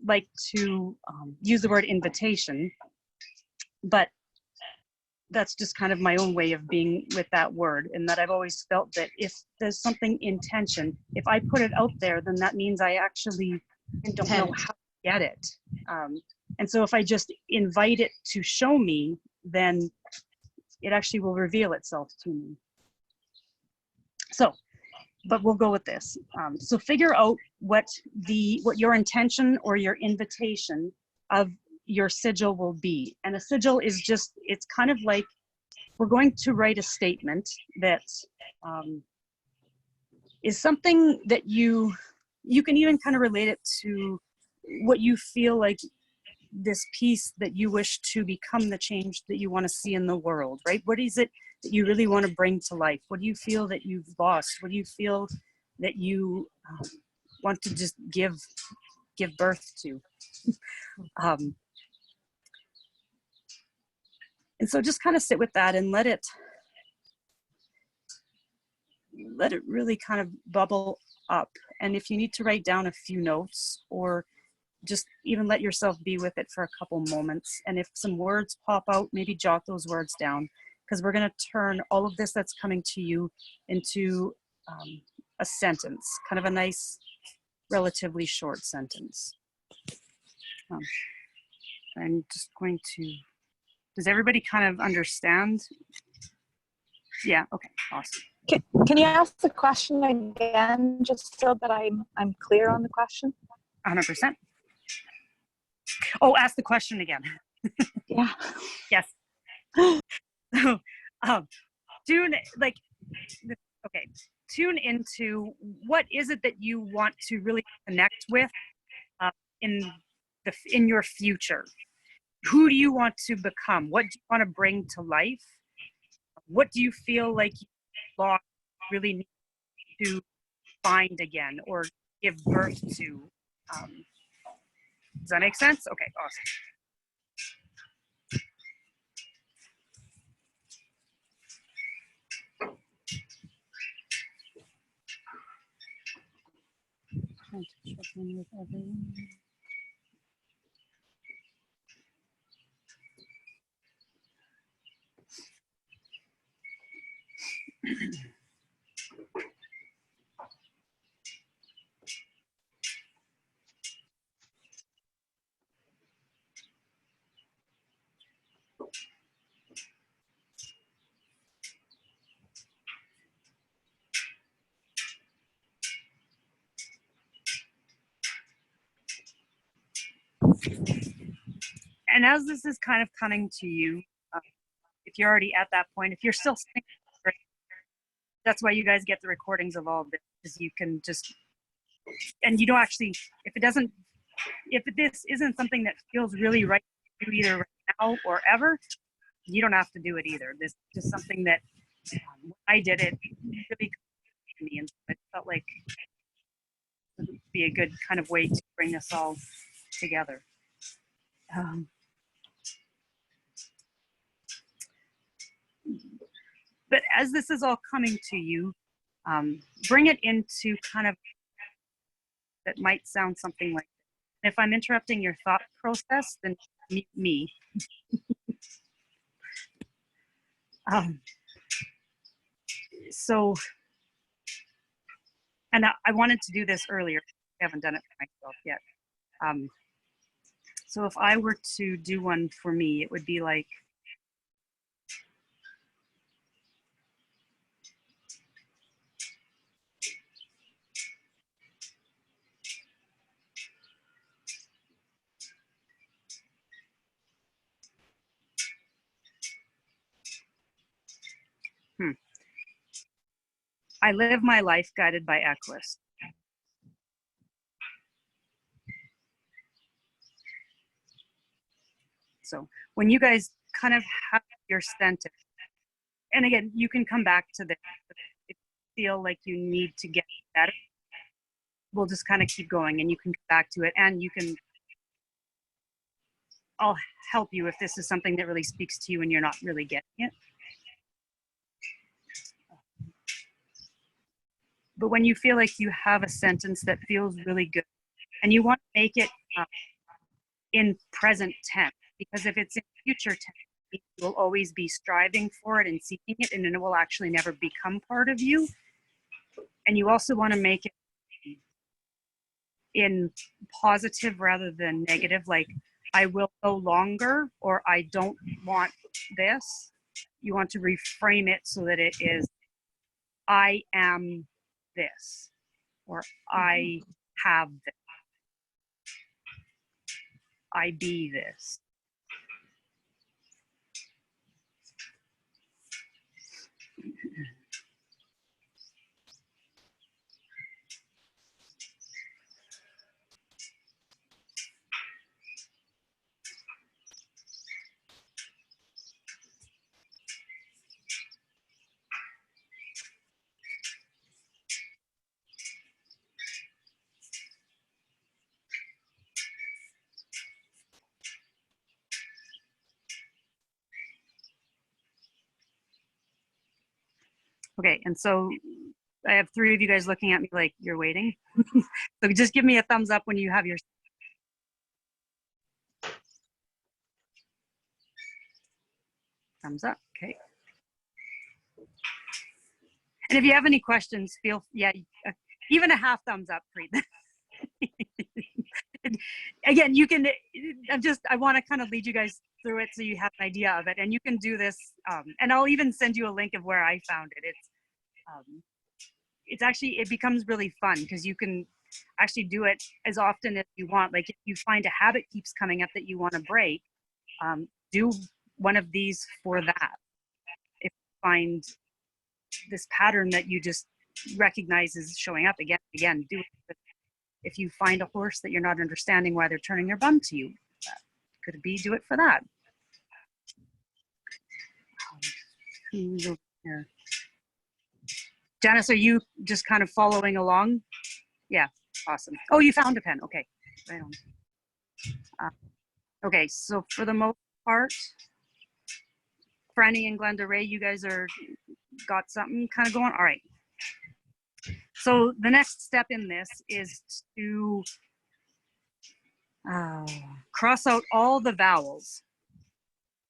[SPEAKER 1] like to use the word invitation, but that's just kind of my own way of being with that word, and that I've always felt that if there's something in tension, if I put it out there, then that means I actually don't know how to get it. And so if I just invite it to show me, then it actually will reveal itself to me. So, but we'll go with this. So figure out what your intention or your invitation of your sigil will be. And a sigil is just, it's kind of like, we're going to write a statement that is something that you can even kind of relate it to what you feel like, this piece that you wish to become the change that you want to see in the world, right? What is it that you really want to bring to life? What do you feel that you've lost? What do you feel that you want to just give birth to? And so just kind of sit with that and let it really kind of bubble up. And if you need to write down a few notes, or just even let yourself be with it for a couple moments. And if some words pop out, maybe jot those words down. because we're going to turn all of this that's coming to you into a sentence, kind of a nice, relatively short sentence. I'm just going to, does everybody kind of understand? Yeah, okay, awesome.
[SPEAKER 2] Can you ask the question again, just so that I'm clear on the question?
[SPEAKER 1] 100%. Oh, ask the question again.
[SPEAKER 2] Yeah.
[SPEAKER 1] Yes. So, tune, like, okay, tune into what is it that you want to really connect with in your future. Who do you want to become? What do you want to bring to life? What do you feel like you lost, really need to find again or give birth to? Does that make sense? Okay, awesome. Trying to check in with everyone. And as this is kind of coming to you, if you're already at that point, if you're still sitting, that's why you guys get the recordings of all of this, because you can just, and you don't actually, if this isn't something that feels really right to do either right now or ever, you don't have to do it either. This is just something that when I did it really to me, and it felt like it would be a good kind of way to bring us all together. But as this is all coming to you, bring it into kind of, that might sound something like, if I'm interrupting your thought process, then mute me. So, and I wanted to do this earlier. I haven't done it for myself yet. So if I were to do one for me, it would be like, I live my life guided by Equus. So when you guys kind of have your sentence, and again, you can come back to this if you feel like you need to get better. We'll just kind of keep going, and you can come back to it, and you can, I'll help you if this is something that really speaks to you and you're not really getting it. But when you feel like you have a sentence that feels really good, and you want to make it in present tense, because if it's in future tense, you'll always be striving for it and seeking it, and it will actually never become part of you. And you also want to make it in positive rather than negative, like I will no longer, or I don't want this. You want to reframe it so that it is, I am this, or I have this, I be this. Okay, and so I have 3 of you guys looking at me like you're waiting. So just give me a thumbs up when you have your. Thumbs up, okay. And if you have any questions, even a half thumbs up, Preet. Again, you can, I want to kind of lead you guys through it so you have an idea of it. And you can do this, and I'll even send you a link of where I found it. It's actually, it becomes really fun because you can actually do it as often as you want. Like if you find a habit keeps coming up that you want to break, do one of these for that. If you find this pattern that you just recognize is showing up again and again, do it. If you find a horse that you're not understanding why they're turning their bum to you, that could be do it for that. Who's over here? Janice, are you just kind of following along? Yeah, awesome. Oh, you found a pen. Okay, right on. Okay, so for the most part, Franny and Glenda Ray, you guys got something kind of going? All right. So the next step in this is to cross out all the vowels.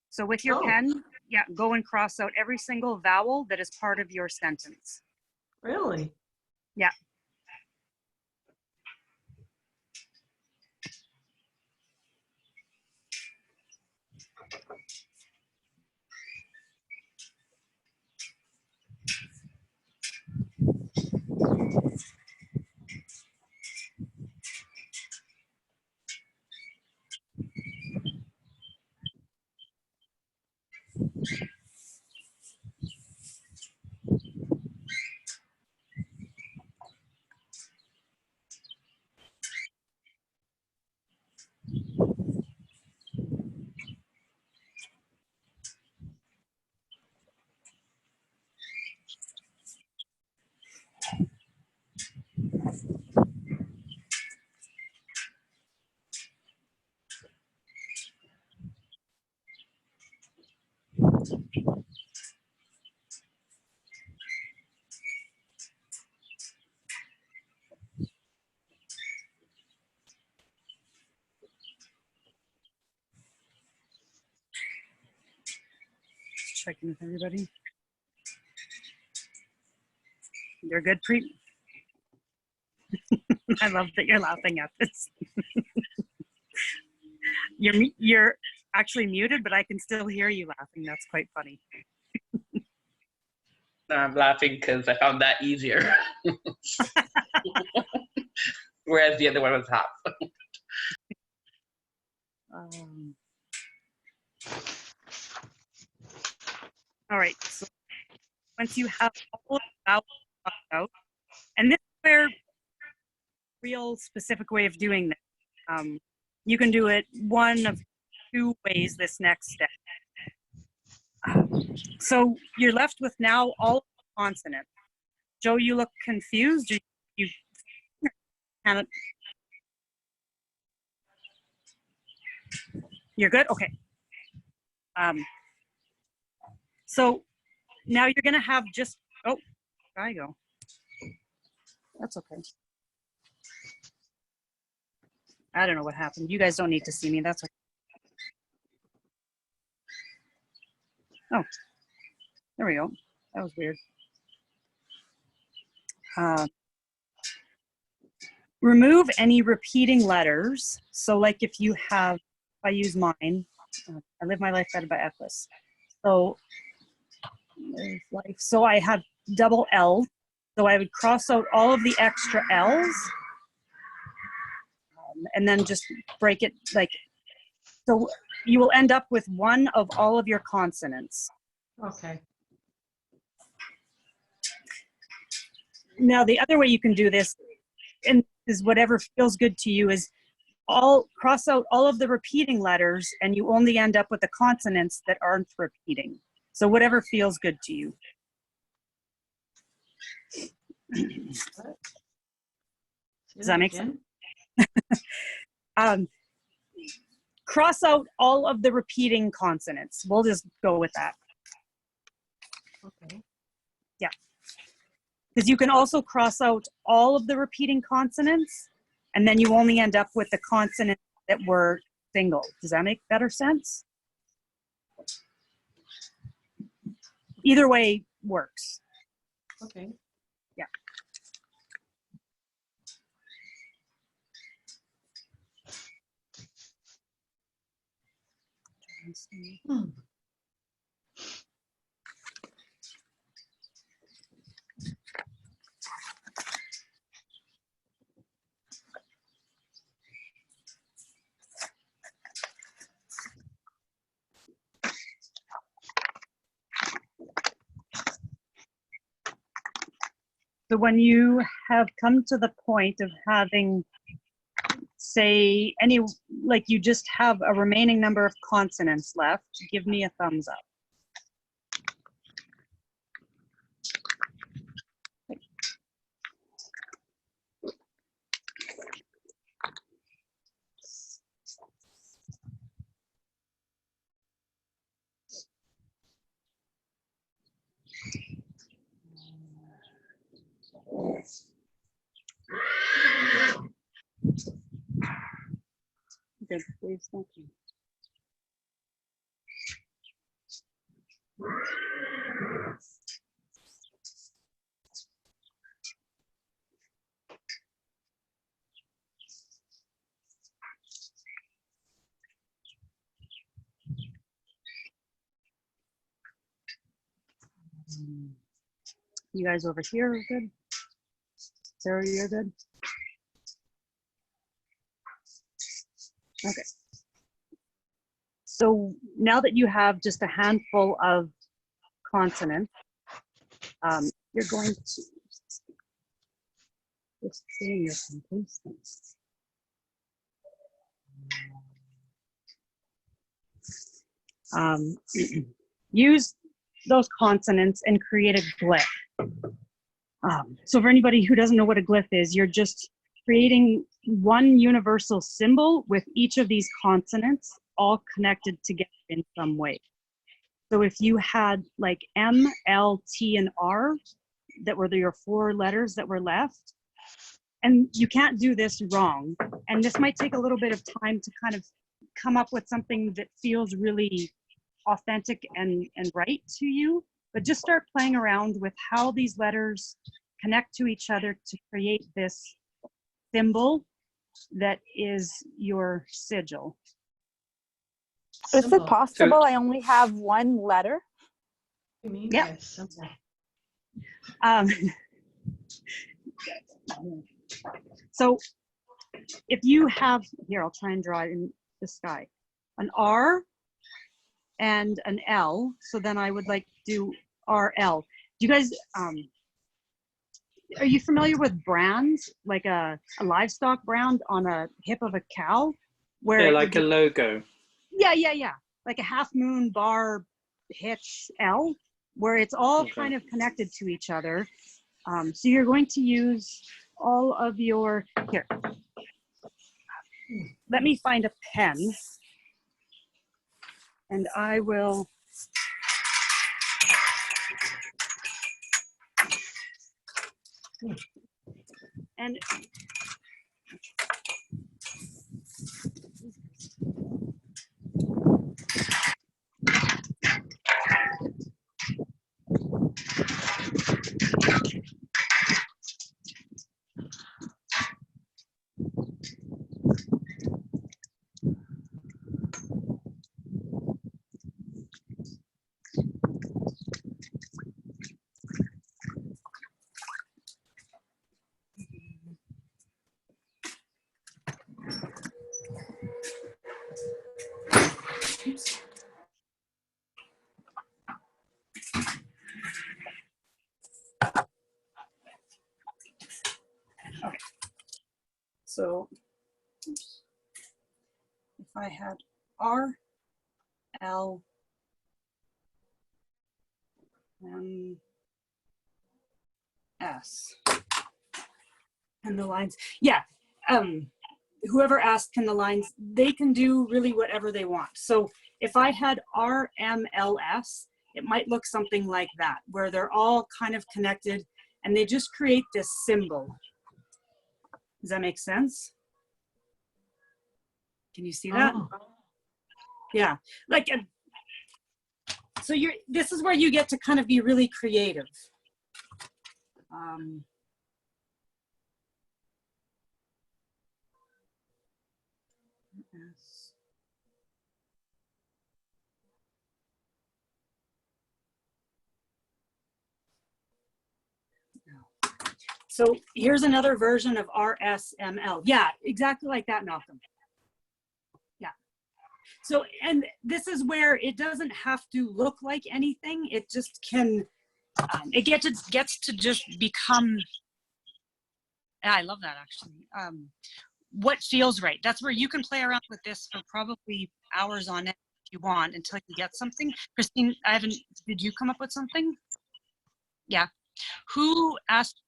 [SPEAKER 1] So with your pen, yeah, go and cross out every single vowel that is part of your sentence.
[SPEAKER 6] Really?
[SPEAKER 1] Yeah. Checking with everybody. You're good, Preet? I love that you're laughing at this. You're actually muted, but I can still hear you laughing. That's quite funny.
[SPEAKER 3] I'm laughing because I found that easier. Whereas the other one was half.
[SPEAKER 1] All right, so once you have all of the vowels crossed out, and this is where real specific way of doing this. You can do it one of two ways this next step. So you're left with now all consonants. Joe, you look confused. You cannot. You're good? Okay. So now you're gonna have just, oh, there you go. That's okay. I don't know what happened. You guys don't need to see me. That's okay. Oh, there we go. That was weird. Remove any repeating letters. So like if you have, if I use mine, I live my life better by Equus. So, so I have double L. So I would cross out all of the extra L's. And then just break it like, so you will end up with one of all of your consonants.
[SPEAKER 6] Okay.
[SPEAKER 1] Now the other way you can do this, and is whatever feels good to you, is cross out all of the repeating letters and you only end up with the consonants that aren't repeating. So whatever feels good to you. Does that make sense? Cross out all of the repeating consonants. We'll just go with that.
[SPEAKER 6] Okay.
[SPEAKER 1] Yeah. Because you can also cross out all of the repeating consonants, and then you only end up with the consonants that were single. Does that make better sense? Either way works.
[SPEAKER 6] Okay. Hmm.
[SPEAKER 1] So when you have come to the point of having, say, any, like you just have a remaining number of consonants left, give me a thumbs up. Good, please, thank you. You guys over here are good? Sarah, you're good? Okay. So now that you have just a handful of consonants, you're going to just stay in your complacence. Use those consonants and create a glyph. So for anybody who doesn't know what a glyph is, you're just creating one universal symbol with each of these consonants all connected together in some way. So if you had like M, L, T, and R, that were your 4 letters that were left, and you can't do this wrong, and this might take a little bit of time to kind of come up with something that feels really authentic and right to you, but just start playing around with how these letters connect to each other to create this symbol that is your sigil.
[SPEAKER 2] Is it
[SPEAKER 6] Symbol.
[SPEAKER 2] possible I only have one letter?
[SPEAKER 6] You mean
[SPEAKER 1] Yep.
[SPEAKER 6] by a symbol?
[SPEAKER 1] So if you have, here, I'll try and draw it in the sky, an R and an L, so then I would like to do RL. Do you guys, are you familiar with brands, like a livestock brand on a hip of a cow? Where
[SPEAKER 8] Yeah, like a logo.
[SPEAKER 1] Yeah. Like a half moon bar hitch L, where it's all
[SPEAKER 8] Okay.
[SPEAKER 1] kind of connected to each other. So you're going to use all of your, here, let me find a pen and I will, and okay. So if I had R, L, S, and the lines, yeah. Whoever asked can the lines, they can do really whatever they want. So if I had RMLS, it might look something like that, where they're all kind of connected and they just create this symbol. Does that make sense? Can you see that?
[SPEAKER 6] Oh.
[SPEAKER 1] Yeah, like, so this is where you get to kind of be really creative. Yes. So here's another version of RSML. Yeah, exactly like that, Malcolm. Yeah. So, and this is where it doesn't have to look like anything. It just can, it gets to just become, I love that actually. What feels right. That's where you can play around with this for probably hours on end if you want until you get something. Christine, did you come up with something? Yeah. Who asked?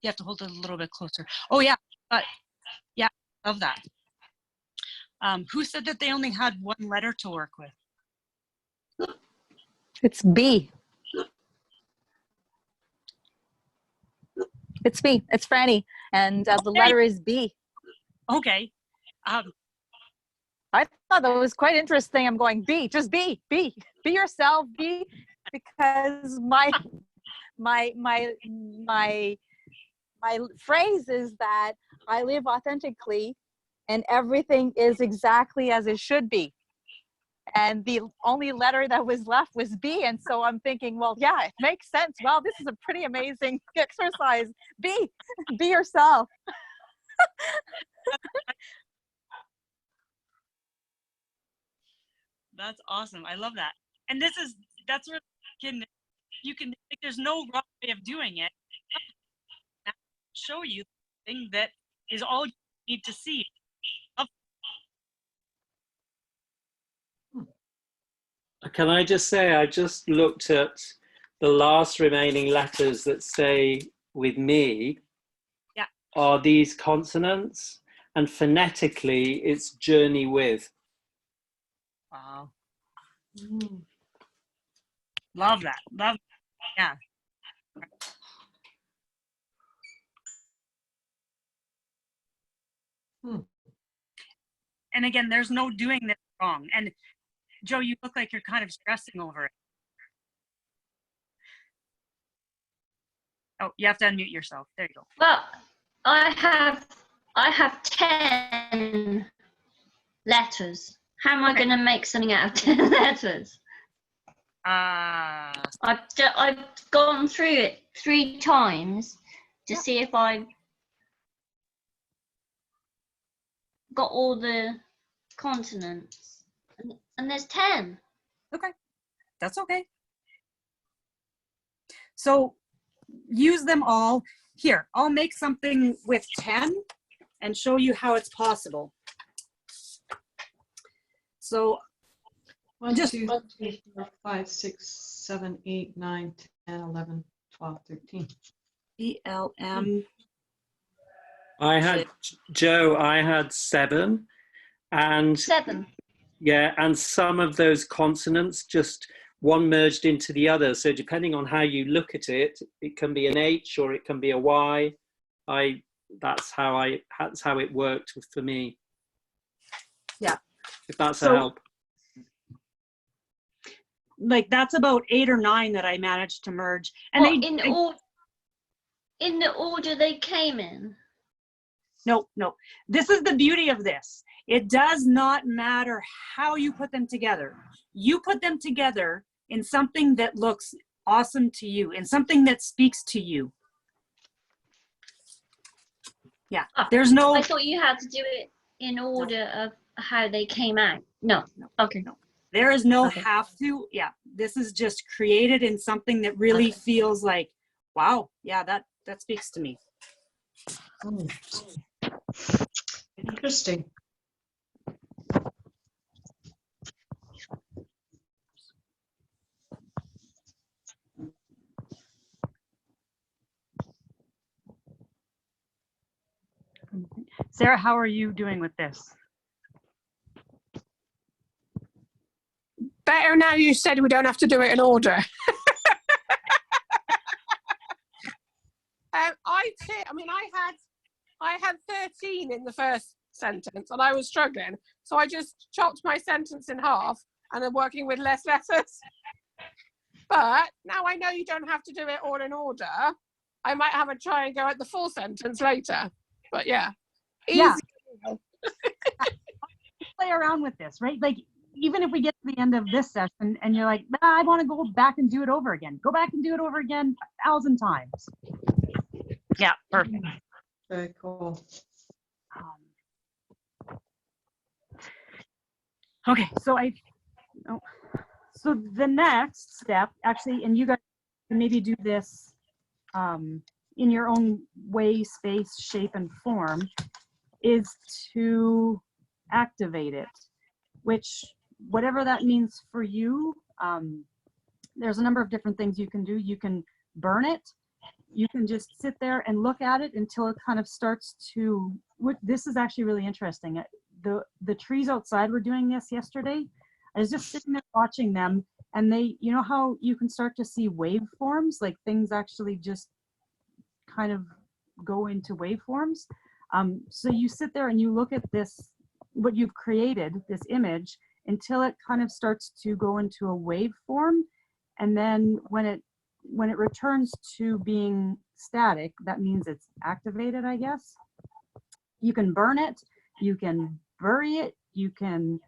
[SPEAKER 1] You have to hold it a little bit closer. Oh yeah, yeah, love that. Who said that they only had one letter to work with?
[SPEAKER 2] It's B. It's B. It's Franny, and the letter is B.
[SPEAKER 1] Okay.
[SPEAKER 2] I thought that was quite interesting. I'm going B, just be yourself, be, because my phrase is that I live authentically and everything is exactly as it should be. And the only letter that was left was B. And so I'm thinking, well, yeah, it makes sense. Well, this is a pretty amazing exercise. Be yourself.
[SPEAKER 1] That's awesome. I love that. And that's where you can, like, there's no wrong way of doing it. Show you the thing that is all you need to see.
[SPEAKER 8] Can I just say, I just looked at the last remaining letters that stay with me.
[SPEAKER 1] Yeah.
[SPEAKER 8] Are these consonants, and phonetically it's journey with.
[SPEAKER 1] Wow. Love that. Love, yeah. And again, there's no doing this wrong. And Joe, you look like you're kind of stressing over it. Oh, you have to unmute yourself. There you go.
[SPEAKER 5] Well, I have 10 letters. How am I going to make something out of 10 letters? I've gone through it 3 times to see if I got all the consonants, and there's 10.
[SPEAKER 1] Okay, that's okay. So use them all. Here, I'll make something with 10 and show you how it's possible. So
[SPEAKER 6] 1, 2, 3, 4, 5, 6, 7, 8, 9, 10, 11, 12, 13.
[SPEAKER 1] BLM.
[SPEAKER 8] I had, Joe, I had 7. And
[SPEAKER 5] 7.
[SPEAKER 8] yeah, and some of those consonants just one merged into the other. So depending on how you look at it, it can be an H or it can be a Y. That's how it worked for me.
[SPEAKER 1] Yeah.
[SPEAKER 8] If that's
[SPEAKER 1] So,
[SPEAKER 8] a help.
[SPEAKER 1] Like that's about 8 or 9 that I managed to merge. And
[SPEAKER 5] Well, in the order they came in.
[SPEAKER 1] No. This is the beauty of this. It does not matter how you put them together. You put them together in something that looks awesome to you, in something that speaks to you. Yeah, there's no...
[SPEAKER 5] I thought you had to do it in order of how they came out. No. Okay.
[SPEAKER 1] No. There is no have to. Yeah, this is just created in something that really feels like, wow, yeah, that speaks to me.
[SPEAKER 6] Interesting.
[SPEAKER 1] Sarah, how are you doing with this?
[SPEAKER 7] Better now you said we don't have to do it in order. I had 13 in the first sentence and I was struggling. So I just chopped my sentence in half and I'm working with less letters. But now I know you don't have to do it all in order. I might have a try and go at the full sentence later. But yeah, easy.
[SPEAKER 1] Yeah. Play around with this, right? Like, even if we get to the end of this session and you're like, nah, I want to go back and do it over again. Go back and do it over again 1,000 times. Yeah, perfect.
[SPEAKER 6] Very cool.
[SPEAKER 1] Okay, so so the next step, actually, and you guys can maybe do this in your own way, space, shape, and form, is to activate it, which, whatever that means for you, there's a number of different things you can do. You can burn it. You can just sit there and look at it until it kind of starts to, this is actually really interesting. The trees outside were doing this yesterday. I was just sitting there watching them, and they, you know how you can start to see waveforms, like things actually just kind of go into waveforms. So you sit there and you look at this, what you've created, this image, until it kind of starts to go into a waveform. And then when it returns to being static, that means it's activated, I guess. You can burn it, you can bury it, you can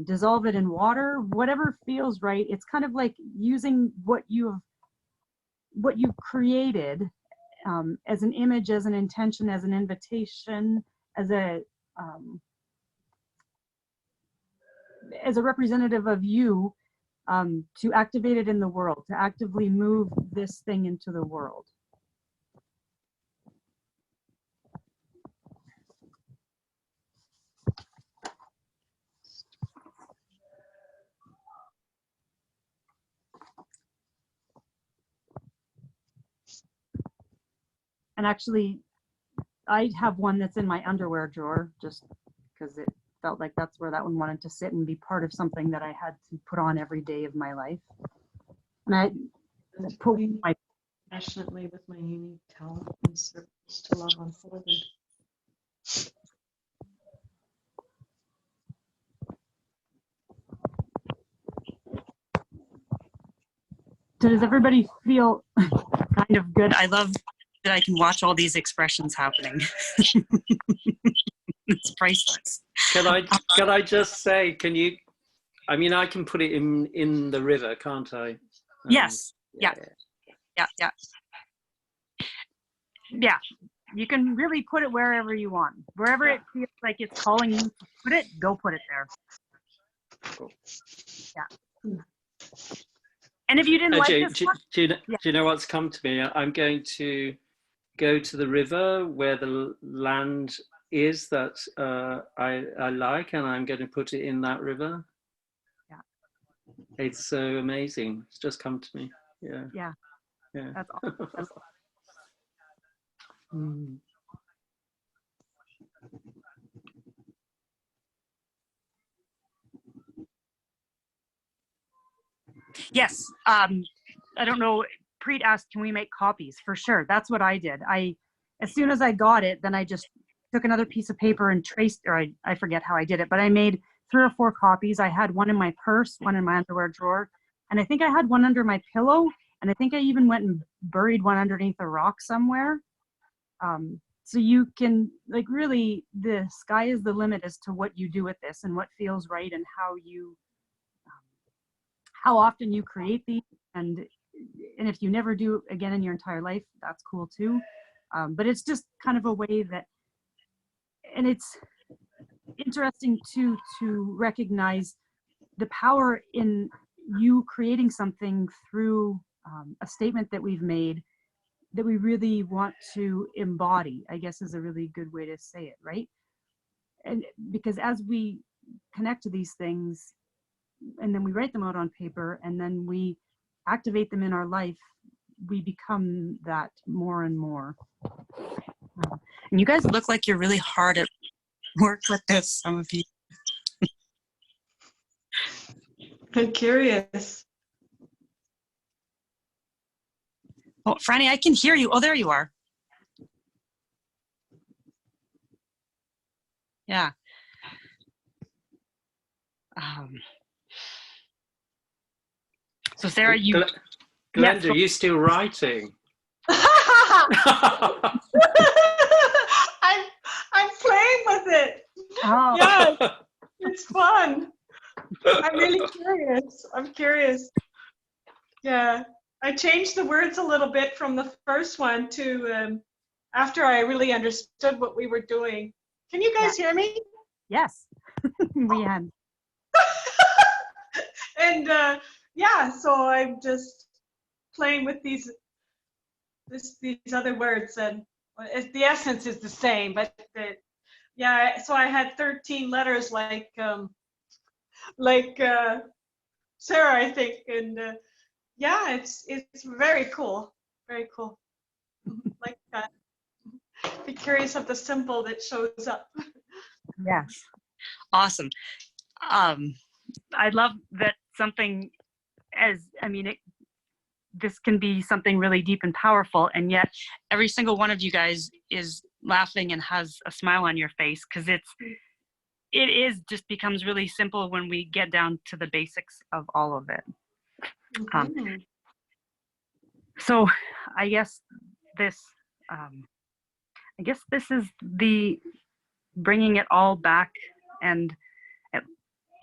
[SPEAKER 1] dissolve it in water, whatever feels right. It's kind of like using what you've created as an image, as an intention, as an invitation, as a representative of you, to activate it in the world, to actively move this thing into the world. And actually, I have one that's in my underwear drawer, just because it felt like that's where that one wanted to sit and be part of something that I had to put on every day of my life. And I put my
[SPEAKER 6] Passionately with my unique talent and service to love unfolded.
[SPEAKER 1] So does everybody feel kind of good? I love that I can watch all these expressions happening. It's priceless.
[SPEAKER 8] Can I just say, can you, I mean, I can put it in the river, can't I?
[SPEAKER 1] Yes. Yeah. You can really put it wherever you want. Wherever it feels like it's calling you to put it, go put it there.
[SPEAKER 8] Cool.
[SPEAKER 1] Yeah. And if you didn't like this one,
[SPEAKER 8] do you know what's come to me? I'm going to go to the river where the land is that I like, and I'm going to put it in that river.
[SPEAKER 1] Yeah.
[SPEAKER 8] It's so amazing. It's just come to me. Yeah.
[SPEAKER 1] Yeah.
[SPEAKER 8] Yeah.
[SPEAKER 1] That's awesome. Yes. I don't know. Preet asked, can we make copies? For sure. That's what I did. As soon as I got it, then I just took another piece of paper and traced, or I forget how I did it, but I made 3 or 4 copies. I had one in my purse, one in my underwear drawer, and I think I had one under my pillow, and I think I even went and buried one underneath a rock somewhere. So you can, like, really, the sky is the limit as to what you do with this and what feels right, and how often you create these, and if you never do again in your entire life, that's cool too. But it's just kind of a way that, and it's interesting to recognize the power in you creating something through a statement that we've made that we really want to embody, I guess is a really good way to say it, right? And because as we connect to these things, and then we write them out on paper, and then we activate them in our life, we become that more and more. And you guys look like you're really hard at work with this, some of you.
[SPEAKER 6] I'm curious.
[SPEAKER 1] Oh, Franny, I can hear you. Oh, there you are. Yeah. So Sarah, you,
[SPEAKER 8] Glenda,
[SPEAKER 1] so-
[SPEAKER 8] are you still writing?
[SPEAKER 6] I'm playing with it.
[SPEAKER 1] oh,
[SPEAKER 6] Yeah, it's fun. I'm really curious. I'm curious. Yeah, I changed the words a little bit from the first one to after I really understood what we were doing. Can you guys hear me?
[SPEAKER 1] yes, we had.
[SPEAKER 6] And yeah, so I'm just playing with these other words, and the essence is the same, but yeah. So I had 13 letters like Sarah, I think, and yeah, it's very cool, very cool. Like that. Be curious of the symbol that shows up.
[SPEAKER 1] Yes. Awesome. I love that something this can be something really deep and powerful, and yet every single one of you guys is laughing and has a smile on your face, because it just becomes really simple when we get down to the basics of all of it.
[SPEAKER 6] Mhm.
[SPEAKER 1] So I guess this is the bringing it all back, and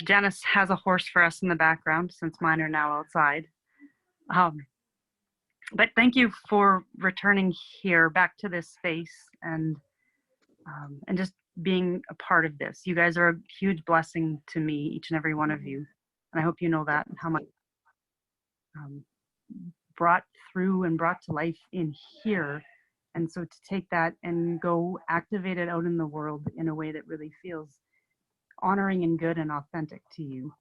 [SPEAKER 1] Janice has a horse for us in the background since mine are now outside. But thank you for returning here back to this space and just being a part of this. You guys are a huge blessing to me, each and every one of you. And I hope you know that, and how much brought through and brought to life in here. And so to take that and go activate it out in the world in a way that really feels honoring and good and authentic to you.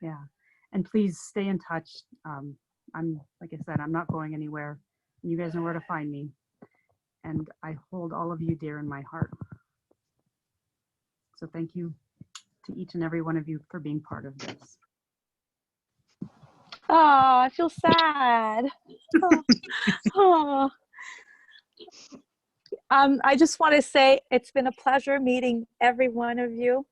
[SPEAKER 1] Yeah. And please stay in touch. I'm, like I said, I'm not going anywhere. You guys know where to find me. And I hold all of you dear in my heart. So thank you to each and every one of you for being part of this.
[SPEAKER 2] Oh, I feel sad. Oh. I just want to say it's been a pleasure meeting every one of you.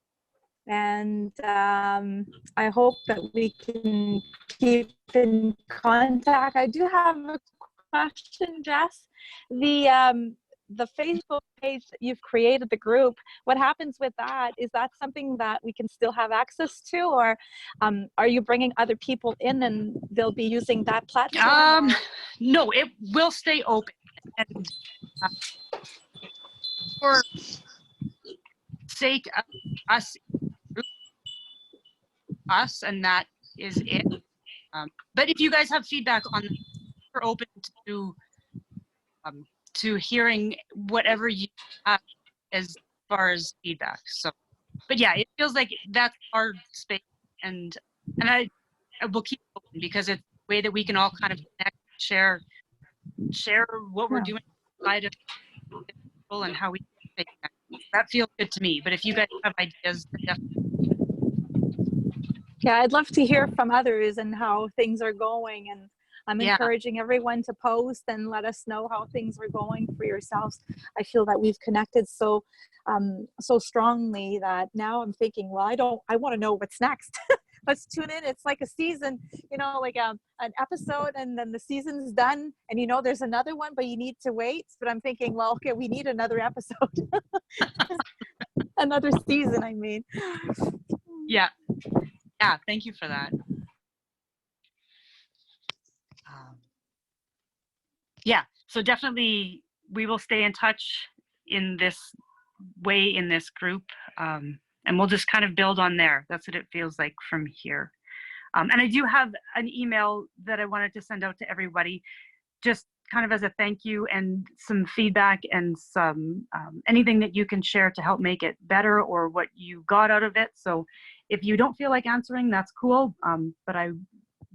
[SPEAKER 2] And I hope that we can keep in contact. I do have a question, Jess. The Facebook page that you've created, the group, what happens with that? Is that something that we can still have access to, or are you bringing other people in and they'll be using that platform?
[SPEAKER 1] No, it will stay open. And for sake of us, and that is it. But if you guys have feedback on that, we're open to hearing whatever you have as far as feedback. So, but yeah, it feels like that's our space, and I will keep it open because it's a way that we can all kind of connect, share what we're doing inside of people and how we take that. That feels good to me. But if you guys have ideas, definitely.
[SPEAKER 2] Yeah, I'd love to hear from others and how things are going, and I'm encouraging everyone to post and let us know how things are going for yourselves. I feel that we've connected so strongly that now I'm thinking, well, I want to know what's next. Let's tune in. It's like a season, like an episode, and then the season's done, and there's another one, but you need to wait. But I'm thinking, well, okay, we need another episode, another season, I mean.
[SPEAKER 1] Yeah, thank you for that. Yeah, so definitely we will stay in touch in this way, in this group, and we'll just kind of build on there. That's what it feels like from here. And I do have an email that I wanted to send out to everybody, just kind of as a thank you and some feedback and some anything that you can share to help make it better or what you got out of it. So if you don't feel like answering, that's cool. But I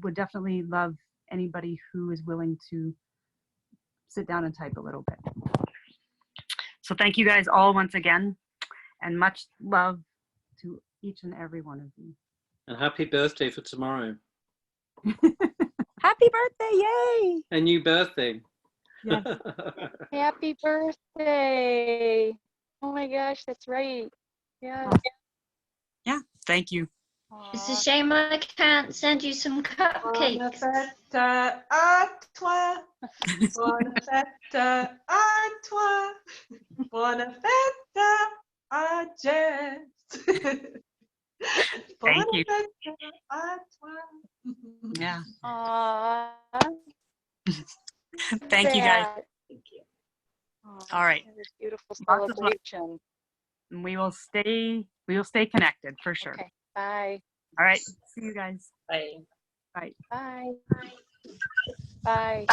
[SPEAKER 1] would definitely love anybody who is willing to sit down and type a little bit. So thank you guys all once again, and much love to each and every one of you.
[SPEAKER 8] And happy birthday for tomorrow.
[SPEAKER 2] Happy birthday, yay!
[SPEAKER 8] A new birthday.
[SPEAKER 1] Yes.
[SPEAKER 4] Happy birthday. Oh my gosh, that's right. Yeah.
[SPEAKER 1] Yeah, thank you.
[SPEAKER 5] It's a
[SPEAKER 4] Aw.
[SPEAKER 5] shame I can't send you some
[SPEAKER 6] Buona
[SPEAKER 5] cupcakes.
[SPEAKER 6] festa a toi. Buona festa a toi. Buona festa a Jess. Buona
[SPEAKER 1] you.
[SPEAKER 6] festa a toi.
[SPEAKER 1] Yeah.
[SPEAKER 4] Aw.
[SPEAKER 1] Thank you guys.
[SPEAKER 4] That. Aw,
[SPEAKER 1] All right.
[SPEAKER 4] it was a beautiful
[SPEAKER 1] Lots of love.
[SPEAKER 4] celebration.
[SPEAKER 1] We will stay connected for sure.
[SPEAKER 4] Okay. Bye.
[SPEAKER 1] All right. See you guys.
[SPEAKER 3] Bye.
[SPEAKER 1] Bye.
[SPEAKER 4] Bye. Bye.